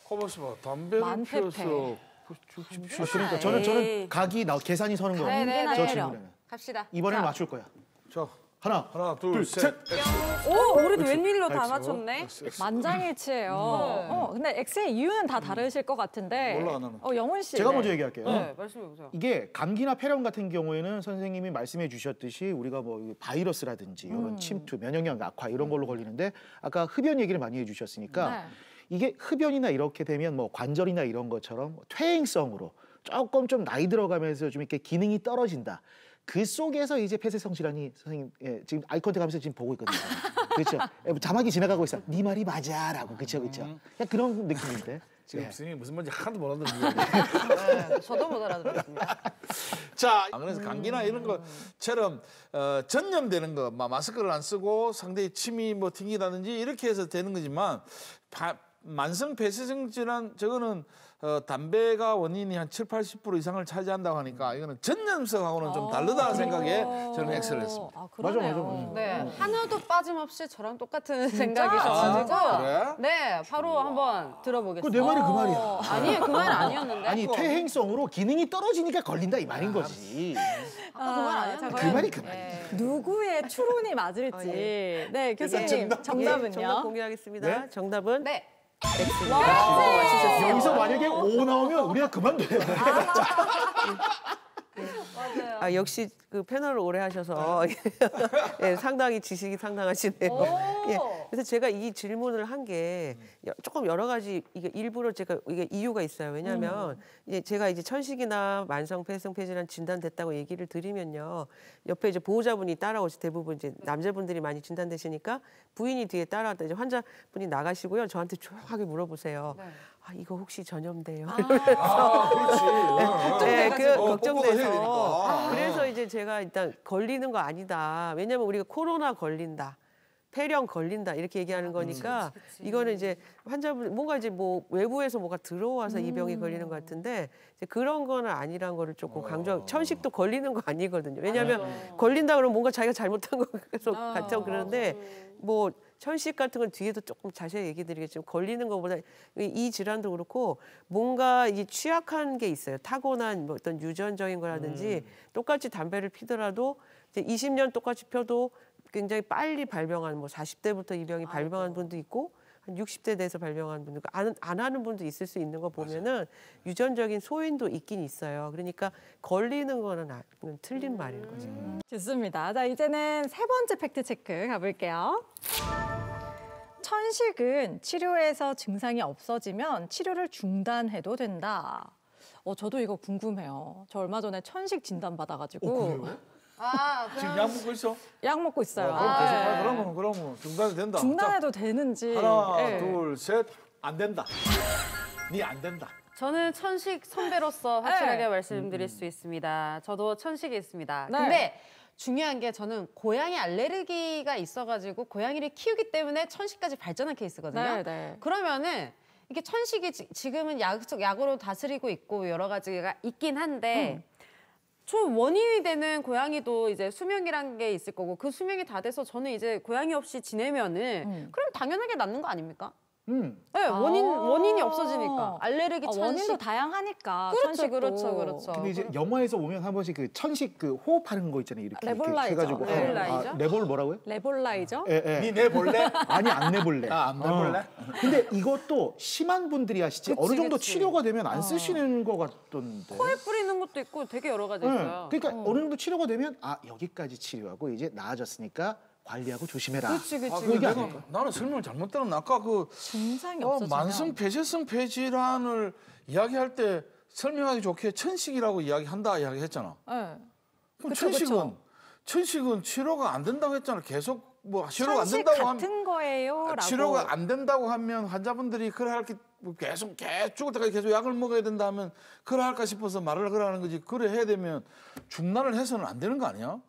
커버스 봐. 담배를 만페페. 피워서 그러니까 저는 각이 계산이 서는 거예요. 감기나 저 폐렴. 친구는. 갑시다. 이번에는 맞출 거야. 자, 하나, 둘, 셋. 우리도 웬일로 다 맞췄네. 만장일치예요. 근데 X의 이유는 다 다르실 것 같은데. 몰라, 나는. 영훈 씨. 제가 네. 먼저 얘기할게요. 네, 말씀해보세요. 이게 감기나 폐렴 같은 경우에는 선생님이 말씀해 주셨듯이 우리가 뭐 바이러스라든지 이런 침투, 면역력 악화 이런 걸로 걸리는데 아까 흡연 얘기를 많이 해주셨으니까 네. 이게 흡연이나 이렇게 되면 뭐 관절이나 이런 것처럼 퇴행성으로 조금 좀 나이 들어가면서 좀 이렇게 기능이 떨어진다. 그 속에서 이제 폐쇄성 질환이 선생님 지금 아이 컨택 하면서 지금 보고 있거든요. 그렇죠. 자막이 지나가고 있어. 네 말이 맞아라고. 그렇죠. 그냥 그런 느낌인데. 지금 선생님이 무슨 말인지 하나도 못 알아듣는 저도 못 알아들었습니다. 자, 그래서 감기나 이런 것처럼 전염되는 거, 마스크를 안 쓰고 상대의 침이 뭐 튕기다든지 이렇게 해서 되는 거지만 만성 폐쇄성 질환 저거는 담배가 원인이 한 70~80% 이상을 차지한다고 하니까 이거는 전염성하고는 좀 다르다 생각에 저는 X를 했습니다. 그러네요. 네, 하나도 빠짐없이 저랑 똑같은 생각이셔가지고 그래? 네, 바로 한번 들어보겠습니다. 내 말이 그 말이야. 아니에요, 그 말 아니었는데. 아니 퇴행성으로 기능이 떨어지니까 걸린다 이 말인 거지. 그 말 아니었는데. 그 말이 그 말이야. 누구의 추론이 맞을지. 네, 교수님 정답은요? 정답 공개하겠습니다. 네? 정답은 네. X입니다. 여기서 만약에 O 나오면 우리가 그만둬야 돼. 역시 그 패널을 오래 하셔서 예, 상당히 지식이 상당하시네요. 예, 그래서 제가 이 질문을 한 게 조금 여러 가지 이게 일부러 제가 이게 이유가 있어요. 왜냐하면 제가 이제 천식이나 만성 폐성 폐질환 진단됐다고 얘기를 드리면요, 옆에 이제 보호자분이 따라오시 대부분 이제 남자분들이 많이 진단되시니까 부인이 뒤에 따라왔다 이제 환자분이 나가시고요, 저한테 조용하게 물어보세요. 아, 이거 혹시 전염돼요? 이러면서 걱정돼서 그래서 이제 제가 일단 걸리는 거 아니다. 왜냐면 우리가 코로나 걸린다, 폐렴 걸린다 이렇게 얘기하는 거니까 이거는 이제 환자분 뭔가 이제 뭐 외부에서 뭐가 들어와서 이 병이 걸리는 것 같은데 이제 그런 거는 아니란 거를 조금 강조하고, 천식도 걸리는 거 아니거든요. 왜냐하면 걸린다 그러면 뭔가 자기가 잘못한 거 같다고 그러는데 뭐 천식 같은 건 뒤에도 조금 자세히 얘기 드리겠지만 걸리는 것보다 이 질환도 그렇고 뭔가 이 취약한 게 있어요. 타고난 뭐 어떤 유전적인 거라든지 똑같이 담배를 피더라도 이제 20년 똑같이 펴도 굉장히 빨리 발병한 뭐 40대부터 이 병이 발병한 분도 있고 한 60대 돼서 발병한 분도 있고 안 하는 분도 있을 수 있는 거 보면은 유전적인 소인도 있긴 있어요. 그러니까 걸리는 거는 틀린 말인 거죠. 좋습니다. 자, 이제는 세 번째 팩트 체크 가볼게요. 천식은 치료에서 증상이 없어지면 치료를 중단해도 된다. 저도 이거 궁금해요. 저 얼마 전에 천식 진단 받아가지고. 지금 약 먹고 있어? 약 먹고 있어요. 그러면 중단이 된다. 중단해도 되는지. 하나, 네. 둘, 셋. 안 된다. 니 안 된다. 저는 천식 선배로서 확실하게 네. 말씀드릴 수 있습니다. 저도 천식이 있습니다. 네. 근데 중요한 게 저는 고양이 알레르기가 있어가지고 고양이를 키우기 때문에 천식까지 발전한 케이스거든요. 네, 네. 그러면은 이게 천식이 지금은 약으로 다스리고 있고 여러 가지가 있긴 한데 저 원인이 되는 고양이도 이제 수명이란 게 있을 거고 그 수명이 다 돼서 저는 이제 고양이 없이 지내면은 그럼 당연하게 낫는 거 아닙니까? 네, 원인이 없어지니까 알레르기 천식. 원인도 다양하니까. 그렇죠, 천식도. 그렇죠. 근데 이제 영화에서 보면 한 번씩 그 천식 그 호흡하는 거 있잖아요. 이렇게 레볼라이저. 해가지고. 레볼라이저? 레볼 뭐라고요? 레볼라이저? 예, 예. 니 내볼래? 아니 안 내볼래. 안 내볼래? 근데 이것도 심한 분들이 하시지 어느 정도 그치. 치료가 되면 안 쓰시는 것 같던데. 코에 뿌리는 것도 있고 되게 여러 가지 예. 있어요. 그러니까 어느 정도 치료가 되면 여기까지 치료하고 이제 나아졌으니까 관리하고 조심해라. 그치. 그게 내가, 아닐까? 나는 설명을 잘못 들었나? 아까 그 증상이 없어지면. 만성 폐쇄성 폐질환을 이야기할 때 설명하기 좋게 천식이라고 이야기한다 이야기했잖아. 네. 그럼 그쵸, 그쵸. 천식은 치료가 안 된다고 했잖아. 계속 뭐 치료가 안 천식 된다고 같은 거예요라고. 치료가 안 된다고 하면 환자분들이 그럴게 계속 죽을 때까지 계속 약을 먹어야 된다면 그럴까 싶어서 말을 그러는 거지. 그래 해야 되면 중단을 해서는 안 되는 거 아니야?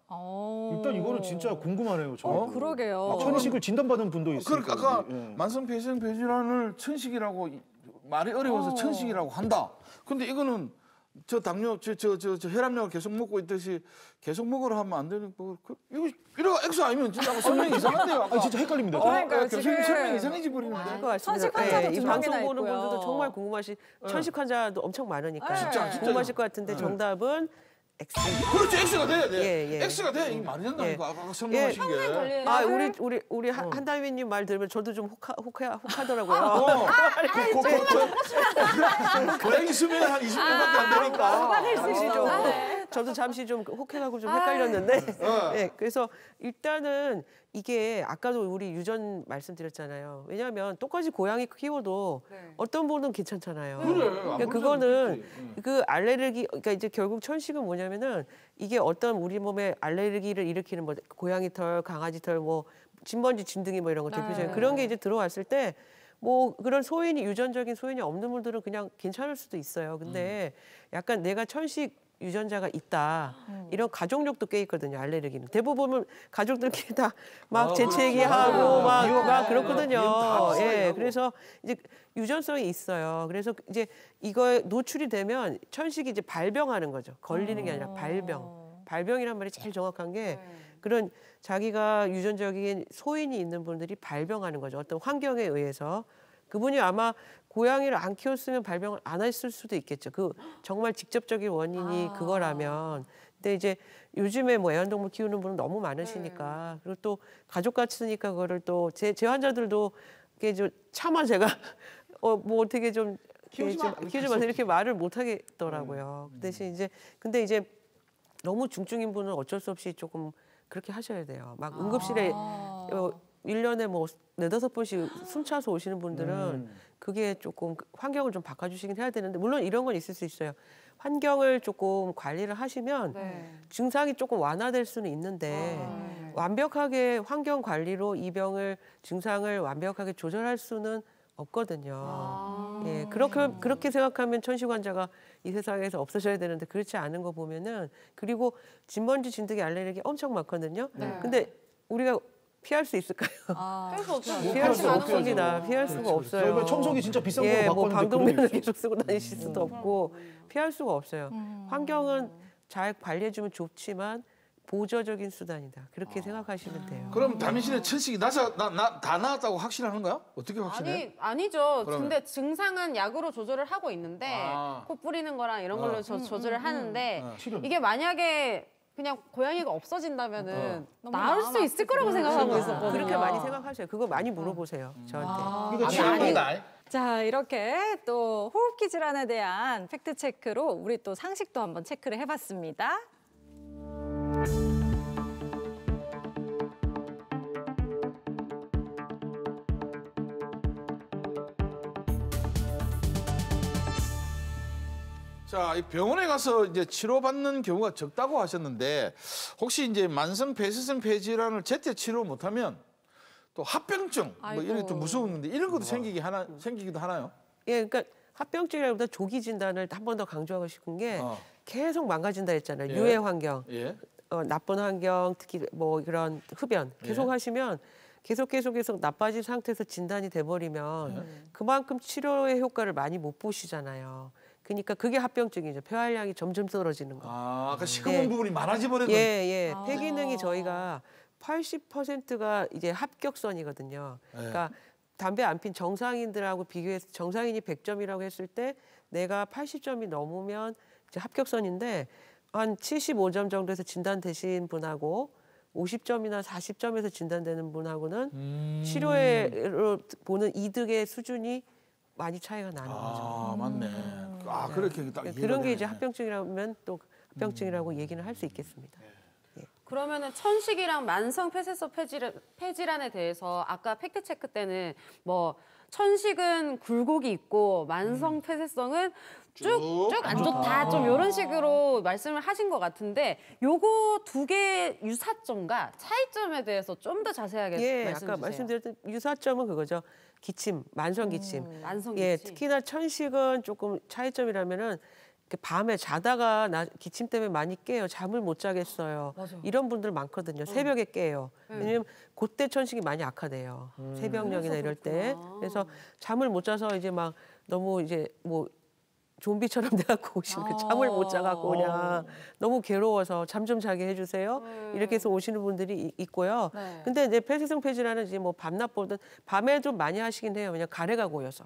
일단 이거는 진짜 궁금하네요. 저. 그러게요. 천식을 진단받은 분도 있으니까. 그러니까 아까 예. 만성 폐쇄성 폐질환을 천식이라고 말이 어려워서 천식이라고 한다. 근데 이거는 저 당뇨 저 혈압약을 계속 먹고 있듯이 계속 먹으라 하면 안 되는 거. 이거 X 아니면 진짜 설명이 이상한데요. 아까. 진짜 헷갈립니다. 그러니까요, 교수님 지금. 설명이 이상해지 버리는데. 것 같습니다. 천식 환자도 이 두 방송 명이나 보는 있고요. 분들도 정말 궁금하시. 천식 환자도 엄청 많으니까 진짜, 궁금하실 것 같은데 정답은 X. 그렇지 X가 돼야 돼. 예. X가 돼. 이게 말이 된다니까. 아까 설명하신 게. 걸리는 아 우리 한다위님 말 들으면 저도 좀 혹하더라고요. 고양이 수명이 한 20년밖에 안 되니까. 저도 잠시 좀 혹해가고 좀 헷갈렸는데. 네, 그래서 일단은 이게 아까도 우리 유전 말씀드렸잖아요. 왜냐하면 똑같이 고양이 키워도 어떤 분은 괜찮잖아요. 그러니까 그거는 그 알레르기, 그러니까 이제 결국 천식은 뭐냐면은 이게 어떤 우리 몸에 알레르기를 일으키는 뭐 고양이 털, 강아지 털, 뭐 진먼지, 진드기 뭐 이런 거 대표적인 그런 게 이제 들어왔을 때 뭐 그런 소인이 유전적인 소인이 없는 분들은 그냥 괜찮을 수도 있어요. 근데 약간 내가 천식 유전자가 있다. 이런 가족력도 꽤 있거든요. 알레르기는 대부분 가족들끼리 다 막 재채기하고 막 그렇거든요. 예, 그래서 이제 유전성이 있어요. 그래서 이제 이거에 노출이 되면 천식이 이제 발병하는 거죠. 걸리는 게 아니라 발병. 발병이란 말이 제일 정확한 게 그런 자기가 유전적인 소인이 있는 분들이 발병하는 거죠. 어떤 환경에 의해서. 그분이 아마 고양이를 안 키웠으면 발병을 안 했을 수도 있겠죠. 그 정말 직접적인 원인이 그거라면. 근데 이제 요즘에 뭐 애완동물 키우는 분은 너무 많으시니까 그리고 또 가족 같으니까 그거를 또 제 환자들도 이게 좀 차마 제가 뭐 어떻게 좀 키우지 마세요 이렇게 말을 못 하겠더라고요. 그 대신 근데 이제 너무 중증인 분은 어쩔 수 없이 조금 그렇게 하셔야 돼요. 막 응급실에 1년에 뭐 4-5번씩 숨 차서 오시는 분들은 그게 조금 환경을 좀 바꿔주시긴 해야 되는데 물론 이런 건 있을 수 있어요. 환경을 조금 관리를 하시면 증상이 조금 완화될 수는 있는데 완벽하게 환경 관리로 이 병을 증상을 완벽하게 조절할 수는 없거든요. 예, 그렇게 생각하면 천식 환자가 이 세상에서 없어져야 되는데 그렇지 않은 거 보면은 그리고 진먼지, 진드기, 알레르기 엄청 많거든요. 근데 우리가 피할 수 있을까요? 피할 수가 없습니다. 피할 수가 없어요. 저희가 청소기 진짜 비싼 거 뭐 바꿨는데 방독면을 계속 쓰고 다니실 수도 없고 피할 수가 없어요. 환경은 잘 관리해주면 좋지만 보조적인 수단이다. 그렇게 생각하시면 돼요. 그럼 다민 씨는 천식이 다 나았다고 확신하는 거야? 어떻게 확신해? 아니죠. 그러면? 근데 증상은 약으로 조절을 하고 있는데 코 뿌리는 거랑 이런 걸로 조절을 하는데 이게 만약에 그냥 고양이가 없어진다면은 나을 수 있을 거라고 생각하고 있었거든요. 그렇게 많이 생각하셔요. 그거 많이 물어보세요. 저한테. 이거 취향이다. 자, 이렇게 또 호흡기 질환에 대한 팩트 체크로 우리 또 상식도 한번 체크를 해봤습니다. 자, 이 병원에 가서 이제 치료받는 경우가 적다고 하셨는데 혹시 이제 만성 폐쇄성 폐질환을 제때 치료 못하면 또 합병증 뭐 이런 게 좀 무서운데 이런 것도 생기기도 하나요? 예, 그러니까 합병증이라기보다 조기 진단을 한 번 더 강조하고 싶은 게 계속 망가진다 했잖아요. 예. 유해 환경, 예. 나쁜 환경, 특히 뭐 그런 흡연 계속 하시면 계속 나빠진 상태에서 진단이 돼버리면 그만큼 치료의 효과를 많이 못 보시잖아요. 그러니까 그게 합병증이죠. 폐활량이 점점 떨어지는 거. 그러니까 시커먼 부분이 많아져 버리는. 예. 폐 기능이 저희가 80%가 이제 합격선이거든요. 그러니까 담배 안 핀 정상인들하고 비교해서 정상인이 100점이라고 했을 때 내가 80점이 넘으면 이제 합격선인데 한 75점 정도에서 진단되신 분하고 50점이나 40점에서 진단되는 분하고는 치료로 보는 이득의 수준이 많이 차이가 나는 거죠. 맞네. 그렇게 딱 그런 게 이제 합병증이라면 또 합병증이라고 얘기는 할 수 있겠습니다. 그러면은 천식이랑 만성 폐쇄성 폐질환에 대해서 아까 팩트 체크 때는 뭐 천식은 굴곡이 있고 만성 폐쇄성은 쭉 안 좋다 좀 이런 식으로 말씀을 하신 것 같은데 요거 두 개의 유사점과 차이점에 대해서 좀 더 자세하게 말씀 주세요. 아까 말씀드렸던 유사점은 그거죠. 기침, 만성 기침. 만성 예, 기침. 특히나 천식은 조금 차이점이라면은 밤에 자다가 기침 때문에 많이 깨요. 잠을 못 자겠어요. 이런 분들 많거든요. 새벽에 깨요. 왜냐면 그때 천식이 많이 악화돼요. 새벽녘이나 이럴 때. 그래서 잠을 못 자서 이제 막 너무 이제 뭐 좀비처럼 돼갖고 오시는 그 잠을 못 자갖고 그냥 너무 괴로워서 잠 좀 자게 해주세요. 이렇게 해서 오시는 분들이 있고요. 근데 이제 폐쇄성 폐질환은 이제 뭐 밤낮 보든 밤에 좀 많이 하시긴 해요. 왜냐면 가래가 고여서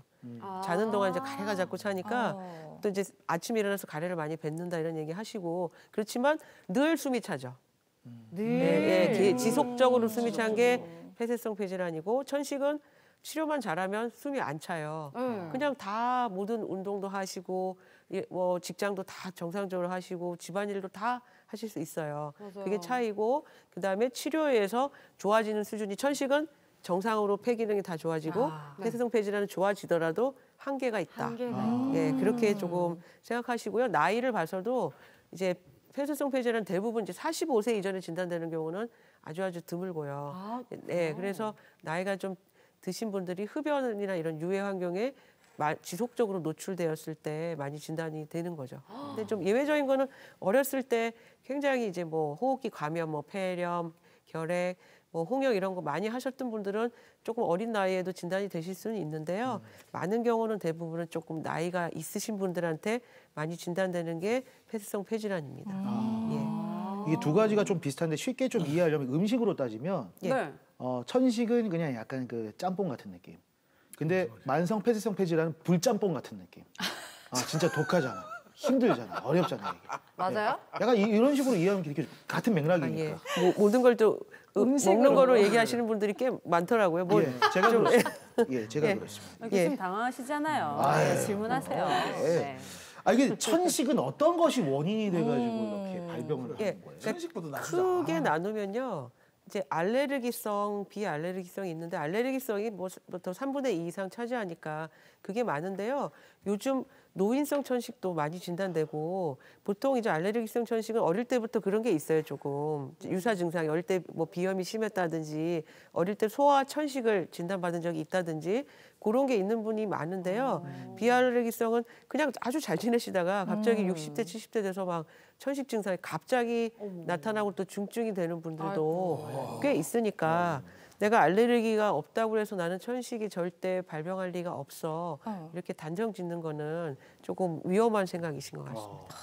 자는 동안 이제 가래가 자꾸 차니까 또 이제 아침에 일어나서 가래를 많이 뱉는다 이런 얘기 하시고 그렇지만 늘 숨이 차죠. 지속적으로 숨이 찬 게 폐쇄성 폐질환이고 천식은 치료만 잘하면 숨이 안 차요. 그냥 다 모든 운동도 하시고 뭐 직장도 다 정상적으로 하시고 집안일도 다 하실 수 있어요. 그게 차이고 그다음에 치료에서 좋아지는 수준이 천식은 정상으로 폐 기능이 다 좋아지고 폐쇄성 폐질환은 좋아지더라도 한계가 있다. 예, 그렇게 조금 생각하시고요. 나이를 봐서도 이제 폐쇄성 폐질환 대부분 이제 45세 이전에 진단되는 경우는 아주 드물고요. 네, 그래서 나이가 좀 드신 분들이 흡연이나 이런 유해 환경에 지속적으로 노출되었을 때 많이 진단이 되는 거죠. 근데 좀 예외적인 거는 어렸을 때 굉장히 이제 뭐 호흡기 감염, 뭐 폐렴, 결핵, 뭐 홍역 이런 거 많이 하셨던 분들은 조금 어린 나이에도 진단이 되실 수는 있는데요. 많은 경우는 대부분은 조금 나이가 있으신 분들한테 많이 진단되는 게 폐쇄성 폐질환입니다. 이게 두 가지가 좀 비슷한데 쉽게 좀 이해하려면 음식으로 따지면 천식은 그냥 약간 그 짬뽕 같은 느낌. 근데 만성 폐쇄성 폐질환은 불짬뽕 같은 느낌. 진짜 독하잖아. 힘들잖아. 어렵잖아 이게. 맞아요? 약간 이런 식으로 이해하면 이렇게 같은 맥락이니까. 모든 걸 또 먹는 거로 얘기하시는 분들이 꽤 많더라고요. 제가 그렇습니다. 제가 그렇습니다. 교수님 당황하시잖아요. 질문하세요. 이게 천식은 어떤 것이 원인이 돼가지고 이렇게 발병을 예, 하는 거예요? 천식보다 나쁘다. 크게 나누면요. 이제 알레르기성, 비알레르기성이 있는데 알레르기성이 뭐 더 3분의 2 이상 차지하니까 그게 많은데요. 요즘 노인성 천식도 많이 진단되고 보통 이제 알레르기성 천식은 어릴 때부터 그런 게 있어요. 조금 유사 증상이 어릴 때 뭐 비염이 심했다든지 어릴 때 소아 천식을 진단받은 적이 있다든지 그런 게 있는 분이 많은데요. 비알레르기성은 그냥 아주 잘 지내시다가 갑자기 60대, 70대 돼서 막 천식 증상이 갑자기 나타나고 또 중증이 되는 분들도 꽤 있으니까 내가 알레르기가 없다고 해서 나는 천식이 절대 발병할 리가 없어. 이렇게 단정 짓는 거는 조금 위험한 생각이신 것 같습니다.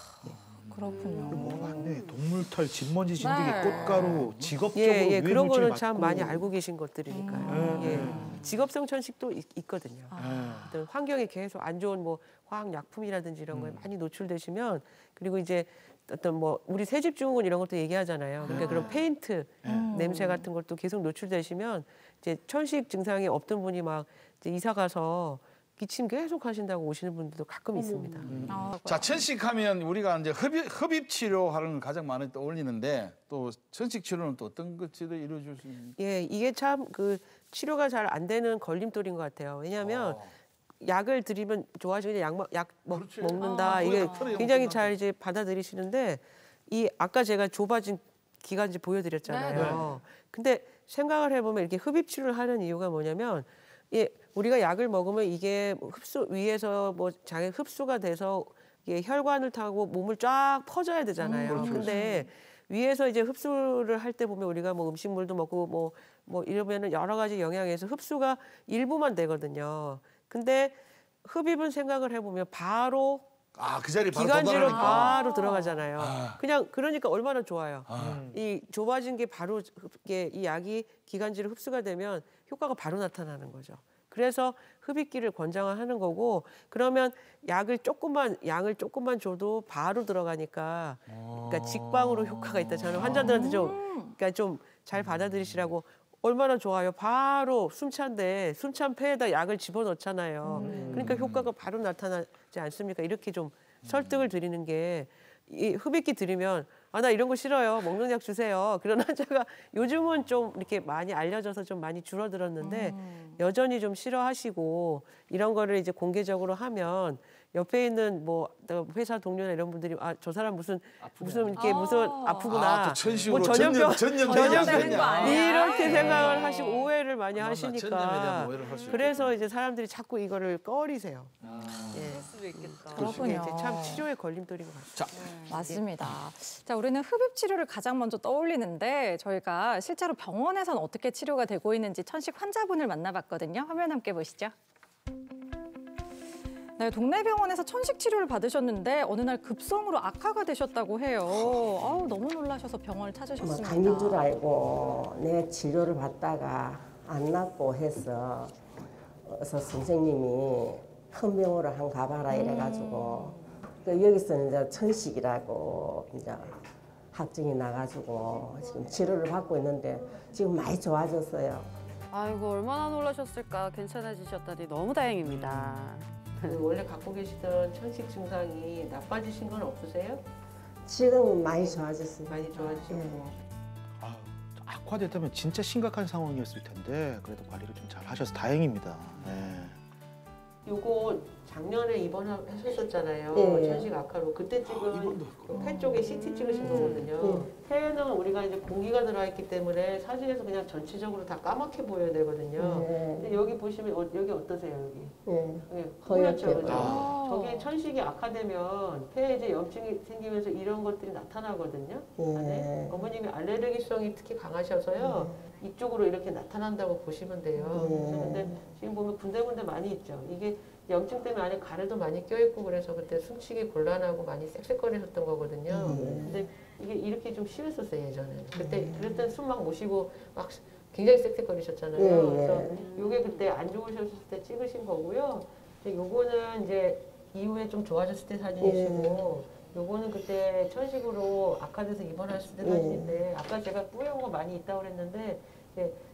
그렇군요. 뭐 많네. 동물털, 진먼지, 진드기, 네. 꽃가루, 직업적으로 예, 유해 그런 물질 거는 참 맞고. 많이 알고 계신 것들이니까요. 예. 직업성 천식도 있거든요. 어떤 환경에 계속 안 좋은 뭐 화학약품이라든지 이런 거에 많이 노출되시면 그리고 이제 어떤 뭐 우리 새집증후군 이런 것도 얘기하잖아요. 그러니까 그런 페인트 냄새 같은 것도 계속 노출되시면 이제 천식 증상이 없던 분이 막 이제 이사 가서 기침 계속 하신다고 오시는 분들도 가끔 있습니다. 자, 천식하면 우리가 이제 흡입 치료하는 걸 가장 많이 떠올리는데 또 천식 치료는 또 어떤 것들을 이루어줄 수 있는? 예, 이게 참 그 치료가 잘 안 되는 걸림돌인 것 같아요. 왜냐하면 약을 드리면 좋아지고 약 먹는다. 이게 굉장히 잘 이제 받아들이시는데 이 아까 제가 좁아진 기관지 보여드렸잖아요. 근데 생각을 해보면 이렇게 흡입 치료를 하는 이유가 뭐냐면 우리가 약을 먹으면 이게 흡수 위에서 뭐 장에 흡수가 돼서 이게 혈관을 타고 몸을 쫙 퍼져야 되잖아요. 근데 위에서 이제 흡수를 할 때 보면 우리가 뭐 음식물도 먹고 뭐 이러면은 여러 가지 영향에서 흡수가 일부만 되거든요. 근데 흡입은 생각을 해보면 바로 그 자리 바로 기관지로 도달하니까. 바로 들어가잖아요. 그냥 그러니까 얼마나 좋아요. 이 좁아진 게 바로 이 약이 기관지로 흡수가 되면 효과가 바로 나타나는 거죠. 그래서 흡입기를 권장하는 거고 그러면 양을 조금만 줘도 바로 들어가니까 그러니까 직방으로 효과가 있다. 저는 환자들한테 좀 잘 받아들이시라고 얼마나 좋아요. 바로 숨찬 폐에다 약을 집어넣잖아요. 그러니까 효과가 바로 나타나지 않습니까? 이렇게 좀 설득을 드리는 게 이 흡입기 드리면 나 이런 거 싫어요. 먹는 약 주세요. 그런 환자가 요즘은 좀 이렇게 많이 알려져서 좀 많이 줄어들었는데 여전히 좀 싫어하시고 이런 거를 이제 공개적으로 하면 옆에 있는 뭐 회사 동료나 이런 분들이 저 사람 무슨 이렇게 무슨 아프구나. 또 천식으로 뭐 전염병 전염병 이렇게 생각을 하시고 오해를 많이 천염에 하시니까 대한 오해를 할수 그래서 이제 사람들이 자꾸 이거를 꺼리세요. 그렇군요. 이제 참 치료의 걸림돌인 것 같아요. 맞습니다. 자, 우리는 흡입 치료를 가장 먼저 떠올리는데 저희가 실제로 병원에서는 어떻게 치료가 되고 있는지 천식 환자분을 만나봤거든요. 화면 함께 보시죠. 네, 동네 병원에서 천식 치료를 받으셨는데 어느 날 급성으로 악화가 되셨다고 해요. 너무 놀라셔서 병원을 찾으셨습니다. 감기인 줄 알고 내 치료를 받다가 안 낫고 해서 선생님이 큰 병원으로 한 가봐라 이래가지고 여기서는 이제 천식이라고 이제 확정이 나가지고 지금 치료를 받고 있는데 지금 많이 좋아졌어요. 아이고 얼마나 놀라셨을까. 괜찮아지셨다니 너무 다행입니다. 원래 갖고 계시던 천식 증상이 나빠지신 건 없으세요? 지금은 많이 좋아졌어요. 많이 좋아지셨고. 악화됐다면 진짜 심각한 상황이었을 텐데 그래도 관리를 좀 잘 하셔서 다행입니다. 요거 작년에 입원하셨었잖아요. 네. 천식 악화로. 그때 찍은 폐 쪽에 CT 찍으신 거거든요. 폐는 우리가 이제 공기가 들어있기 때문에 사진에서 그냥 전체적으로 다 까맣게 보여야 되거든요. 네. 근데 여기 보시면 여기 어떠세요? 여기? 네. 허옇죠, 허옇게. 그죠? 저게 천식이 악화되면 폐에 이제 염증이 생기면서 이런 것들이 나타나거든요. 안에. 어머님이 알레르기성이 특히 강하셔서요. 이쪽으로 이렇게 나타난다고 보시면 돼요. 근데 지금 보면 군데군데 많이 있죠. 이게 염증 때문에 안에 가래도 많이 껴있고 그래서 그때 숨쉬기 곤란하고 많이 쌕쌕거리셨던 거거든요. 근데 이게 이렇게 좀 심했었어요, 예전에는. 그랬더니 숨 막 못 쉬고 막 굉장히 쌕쌕거리셨잖아요. 그래서 요게 그때 안 좋으셨을 때 찍으신 거고요. 요거는 이제 이후에 좀 좋아졌을 때 사진이시고 요거는 그때 천식으로 악화돼서 입원하셨을 때 사진인데 아까 제가 뿌연 거 많이 있다고 그랬는데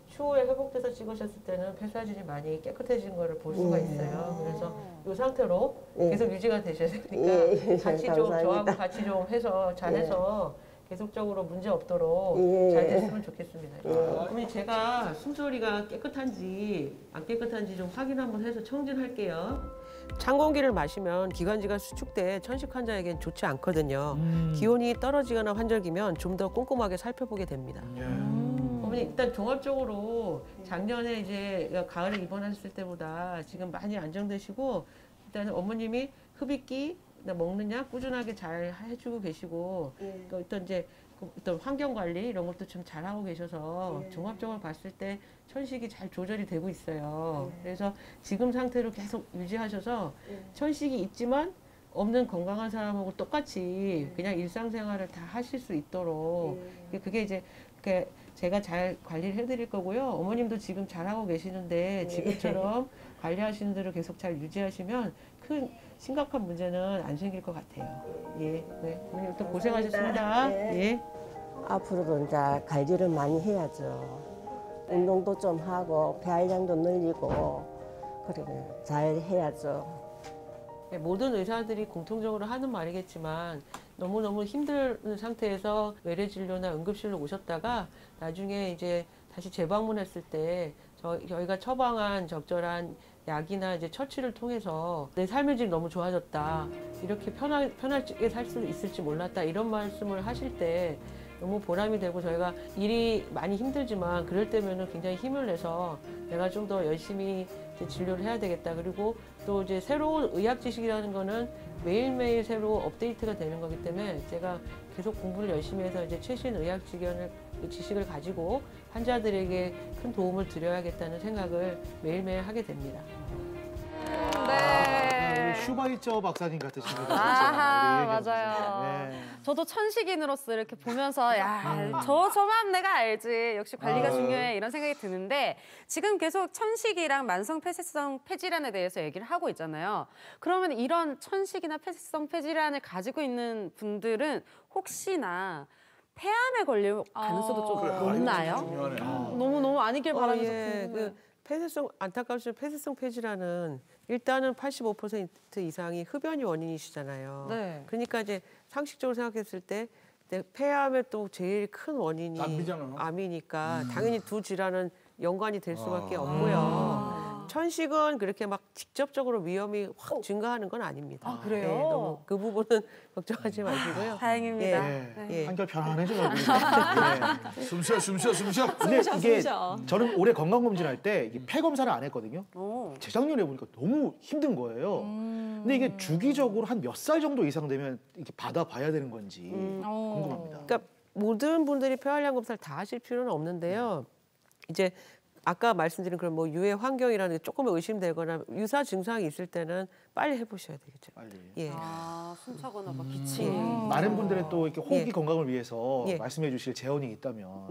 추후에 회복돼서 찍으셨을 때는 폐사진이 많이 깨끗해진 거를 볼 수가 있어요. 그래서 이 상태로 계속 유지가 되셔야 되니까 같이 좀 저하고 같이 좀 해서 잘해서 계속적으로 문제 없도록 잘 됐으면 좋겠습니다. 어머니 제가 숨소리가 깨끗한지 안 깨끗한지 좀 확인 한번 해서 청진할게요. 찬 공기를 마시면 기관지가 수축돼 천식 환자에겐 좋지 않거든요. 기온이 떨어지거나 환절기면 좀 더 꼼꼼하게 살펴보게 됩니다. 어머니 일단 종합적으로 작년에 이제 가을에 입원하셨을 때보다 지금 많이 안정되시고 일단 어머님이 흡입기 먹는 약 꾸준하게 잘 해주고 계시고 또 어떤 이제 어떤 환경 관리 이런 것도 좀 잘하고 계셔서 종합적으로 봤을 때 천식이 잘 조절이 되고 있어요. 그래서 지금 상태로 계속 유지하셔서 천식이 있지만 없는 건강한 사람하고 똑같이 그냥 일상생활을 다 하실 수 있도록 그게 이제 제가 잘 관리를 해드릴 거고요. 어머님도 지금 잘하고 계시는데 지금처럼 관리하시는 대로 계속 잘 유지하시면 큰 심각한 문제는 안 생길 것 같아요. 예, 네. 어머님 또 고생하셨습니다. 예. 앞으로도 이제 관리를 많이 해야죠. 운동도 좀 하고 배활량도 늘리고 그래 잘 해야죠. 모든 의사들이 공통적으로 하는 말이겠지만 너무너무 힘든 상태에서 외래진료나 응급실로 오셨다가 나중에 이제 다시 재방문했을 때 저희가 처방한 적절한 약이나 이제 처치를 통해서 내 삶의 질이 너무 좋아졌다. 이렇게 편하게 살 수 있을지 몰랐다. 이런 말씀을 하실 때 너무 보람이 되고 저희가 일이 많이 힘들지만 그럴 때면은 굉장히 힘을 내서 내가 좀 더 열심히 이제 진료를 해야 되겠다. 그리고 또 이제 새로운 의학 지식이라는 거는 매일매일 새로 업데이트가 되는 거기 때문에 제가 계속 공부를 열심히 해서 이제 최신 의학 지식을 가지고 환자들에게 큰 도움을 드려야겠다는 생각을 매일매일 하게 됩니다. 네. 슈바이처 박사님 같으신 분. 아하, 맞아요. 저도 천식인으로서 이렇게 보면서 야, 저 마음 내가 알지. 역시 관리가 중요해. 이런 생각이 드는데 지금 계속 천식이랑 만성 폐쇄성 폐질환에 대해서 얘기를 하고 있잖아요. 그러면 이런 천식이나 폐쇄성 폐질환을 가지고 있는 분들은 혹시나 폐암에 걸릴 가능성도 좀 높나요? 너무 아니길 바라면서 궁금해요. 안타깝지만 폐쇄성 폐질환은 일단은 85% 이상이 흡연이 원인이시잖아요. 네. 그러니까 이제 상식적으로 생각했을 때 폐암의 또 제일 큰 원인이 암이니까 당연히 두 질환은 연관이 될 수밖에 없고요. 천식은 그렇게 막 직접적으로 위험이 확 증가하는 건 아닙니다. 아, 그래요? 네, 너무 그 부분은 걱정하지 마시고요. 다행입니다. 한결 편안해져요. 숨 쉬어. 근데 이게 저는 올해 건강검진할 때 폐 검사를 안 했거든요. 재작년에 보니까 너무 힘든 거예요. 근데 이게 주기적으로 한 몇 살 정도 이상 되면 이렇게 받아봐야 되는 건지 궁금합니다. 그러니까 모든 분들이 폐활량 검사를 다 하실 필요는 없는데요. 이제 아까 말씀드린 그런 뭐 유해 환경이라는 게 조금 의심되거나 유사 증상이 있을 때는 빨리 해보셔야 되겠죠. 빨리. 예. 숨차거나 막 기침. 많은 분들의 또 이렇게 호흡기 건강을 위해서 말씀해주실 재원이 있다면.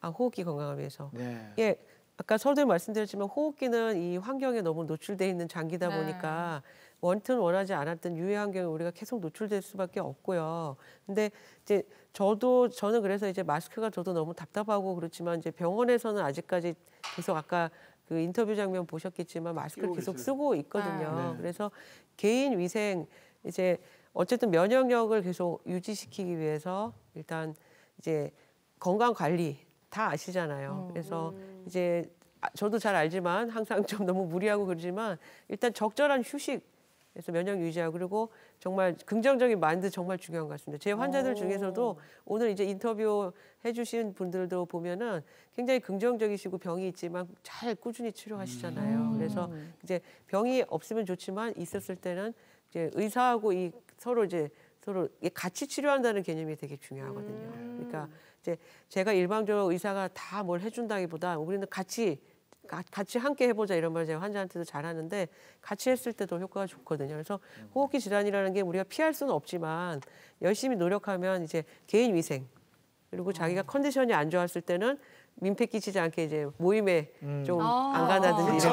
호흡기 건강을 위해서. 네. 예. 아까 서두에 말씀드렸지만 호흡기는 이 환경에 너무 노출돼 있는 장기다 보니까 원튼 원하지 않았던 유해 환경에 우리가 계속 노출될 수밖에 없고요. 근데 이제 저는 그래서 이제 마스크가 저도 너무 답답하고 그렇지만 이제 병원에서는 아직까지 계속 아까 그 인터뷰 장면 보셨겠지만 마스크를 계속 쓰고 있거든요. 그래서 개인 위생 이제 어쨌든 면역력을 계속 유지시키기 위해서 일단 이제 건강 관리 다 아시잖아요. 그래서 이제 저도 잘 알지만 항상 좀 너무 무리하고 그러지만 일단 적절한 휴식 그래서 면역 유지하고 그리고 정말 긍정적인 마인드 정말 중요한 것 같습니다. 제 환자들 중에서도 오늘 이제 인터뷰 해주신 분들도 보면은 굉장히 긍정적이시고 병이 있지만 잘 꾸준히 치료하시잖아요. 그래서 이제 병이 없으면 좋지만 있었을 때는 이제 의사하고 서로 같이 치료한다는 개념이 되게 중요하거든요. 그러니까 이제 제가 일방적으로 의사가 다 뭘 해준다기보다 우리는 같이 함께 해보자 이런 말 제가 환자한테도 잘하는데 같이 했을 때도 효과가 좋거든요. 그래서 호흡기 질환이라는 게 우리가 피할 수는 없지만 열심히 노력하면 이제 개인 위생 그리고 자기가 컨디션이 안 좋았을 때는 민폐 끼치지 않게 이제 모임에 좀 안 간다든지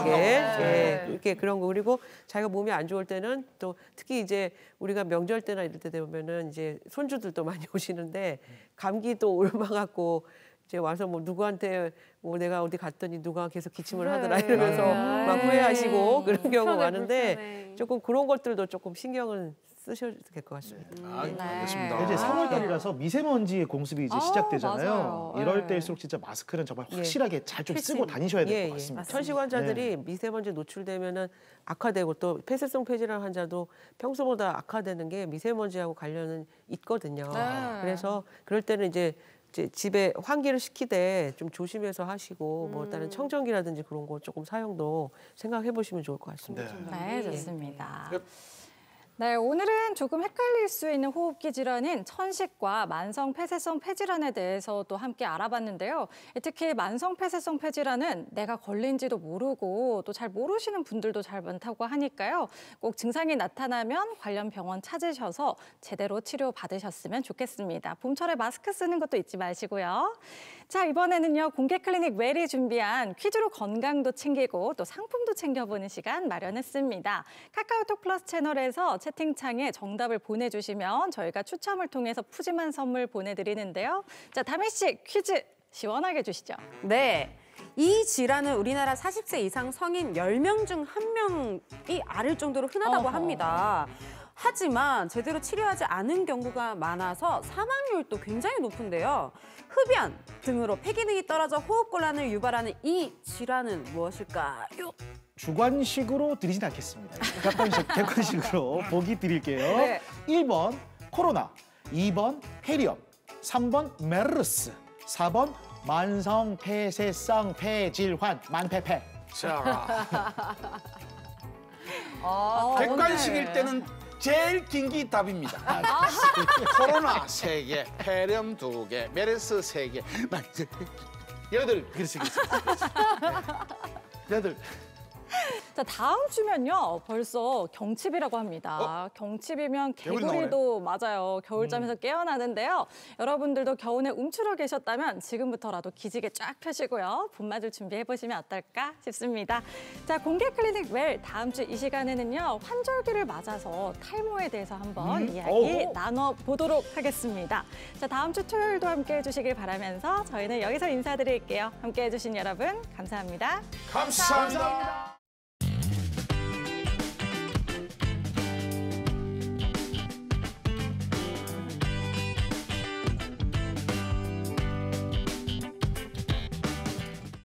이렇게 그런 거 그리고 자기가 몸이 안 좋을 때는 또 특히 이제 우리가 명절 때나 이럴 때 되면은 이제 손주들도 많이 오시는데 감기도 옮아갖고 이제 와서 뭐 누구한테 뭐 내가 어디 갔더니 누가 계속 기침을 하더라 이러면서 막 후회하시고 그런 경우가 많은데 불편해. 조금 그런 것들도 조금 신경을 쓰셔도 될 것 같습니다. 알겠습니다. 이제 3월달이라서 미세먼지의 공습이 이제 시작되잖아요. 맞아요. 이럴 네. 때일수록 진짜 마스크는 정말 확실하게 잘 좀 쓰고 다니셔야 될 것 같습니다. 천식 환자들이 미세먼지 노출되면은 악화되고 또 폐쇄성 폐질환 환자도 평소보다 악화되는 게 미세먼지하고 관련은 있거든요. 네. 그래서 그럴 때는 이제 집에 환기를 시키되 좀 조심해서 하시고 뭐 다른 청정기라든지 그런 거 조금 사용도 생각해 보시면 좋을 것 같습니다. 네, 좋습니다. 네, 오늘은 조금 헷갈릴 수 있는 호흡기 질환인 천식과 만성 폐쇄성 폐질환에 대해서 또 함께 알아봤는데요. 특히 만성 폐쇄성 폐질환은 내가 걸린지도 모르고 또 잘 모르시는 분들도 잘 많다고 하니까요. 꼭 증상이 나타나면 관련 병원 찾으셔서 제대로 치료 받으셨으면 좋겠습니다. 봄철에 마스크 쓰는 것도 잊지 마시고요. 자, 이번에는요, 공개 클리닉 웰이 준비한 퀴즈로 건강도 챙기고 또 상품도 챙겨보는 시간 마련했습니다. 카카오톡 플러스 채널에서 채팅창에 정답을 보내주시면 저희가 추첨을 통해서 푸짐한 선물 보내드리는데요. 자, 다미 씨 퀴즈 시원하게 주시죠. 네. 이 질환은 우리나라 40세 이상 성인 10명 중 1명이 앓을 정도로 흔하다고 합니다. 하지만 제대로 치료하지 않은 경우가 많아서 사망률도 굉장히 높은데요. 흡연 등으로 폐 기능이 떨어져 호흡곤란을 유발하는 이 질환은 무엇일까요? 주관식으로 드리진 않겠습니다. 객관식으로 보기 드릴게요. 네. 1번 코로나, 2번 폐렴, 3번 메르스, 4번 만성 폐쇄성 폐질환, 만폐폐. 자, 객관식일 때는 제일 긴 게 답입니다. 코로나 3개, 폐렴 2개, 메르스 3개. 여덟, 그렇지. 여덟. 자, 다음 주면요, 벌써 경칩이라고 합니다. 경칩이면 개구리도 맞아요. 겨울잠에서 깨어나는데요. 여러분들도 겨우내 움츠러 계셨다면 지금부터라도 기지개 쫙 펴시고요. 봄맞을 준비해보시면 어떨까 싶습니다. 자, 공개 클리닉 웰 다음 주 이 시간에는요, 환절기를 맞아서 탈모에 대해서 한번 이야기 나눠보도록 하겠습니다. 자, 다음 주 토요일도 함께해 주시길 바라면서 저희는 여기서 인사드릴게요. 함께해 주신 여러분 감사합니다. 감사합니다.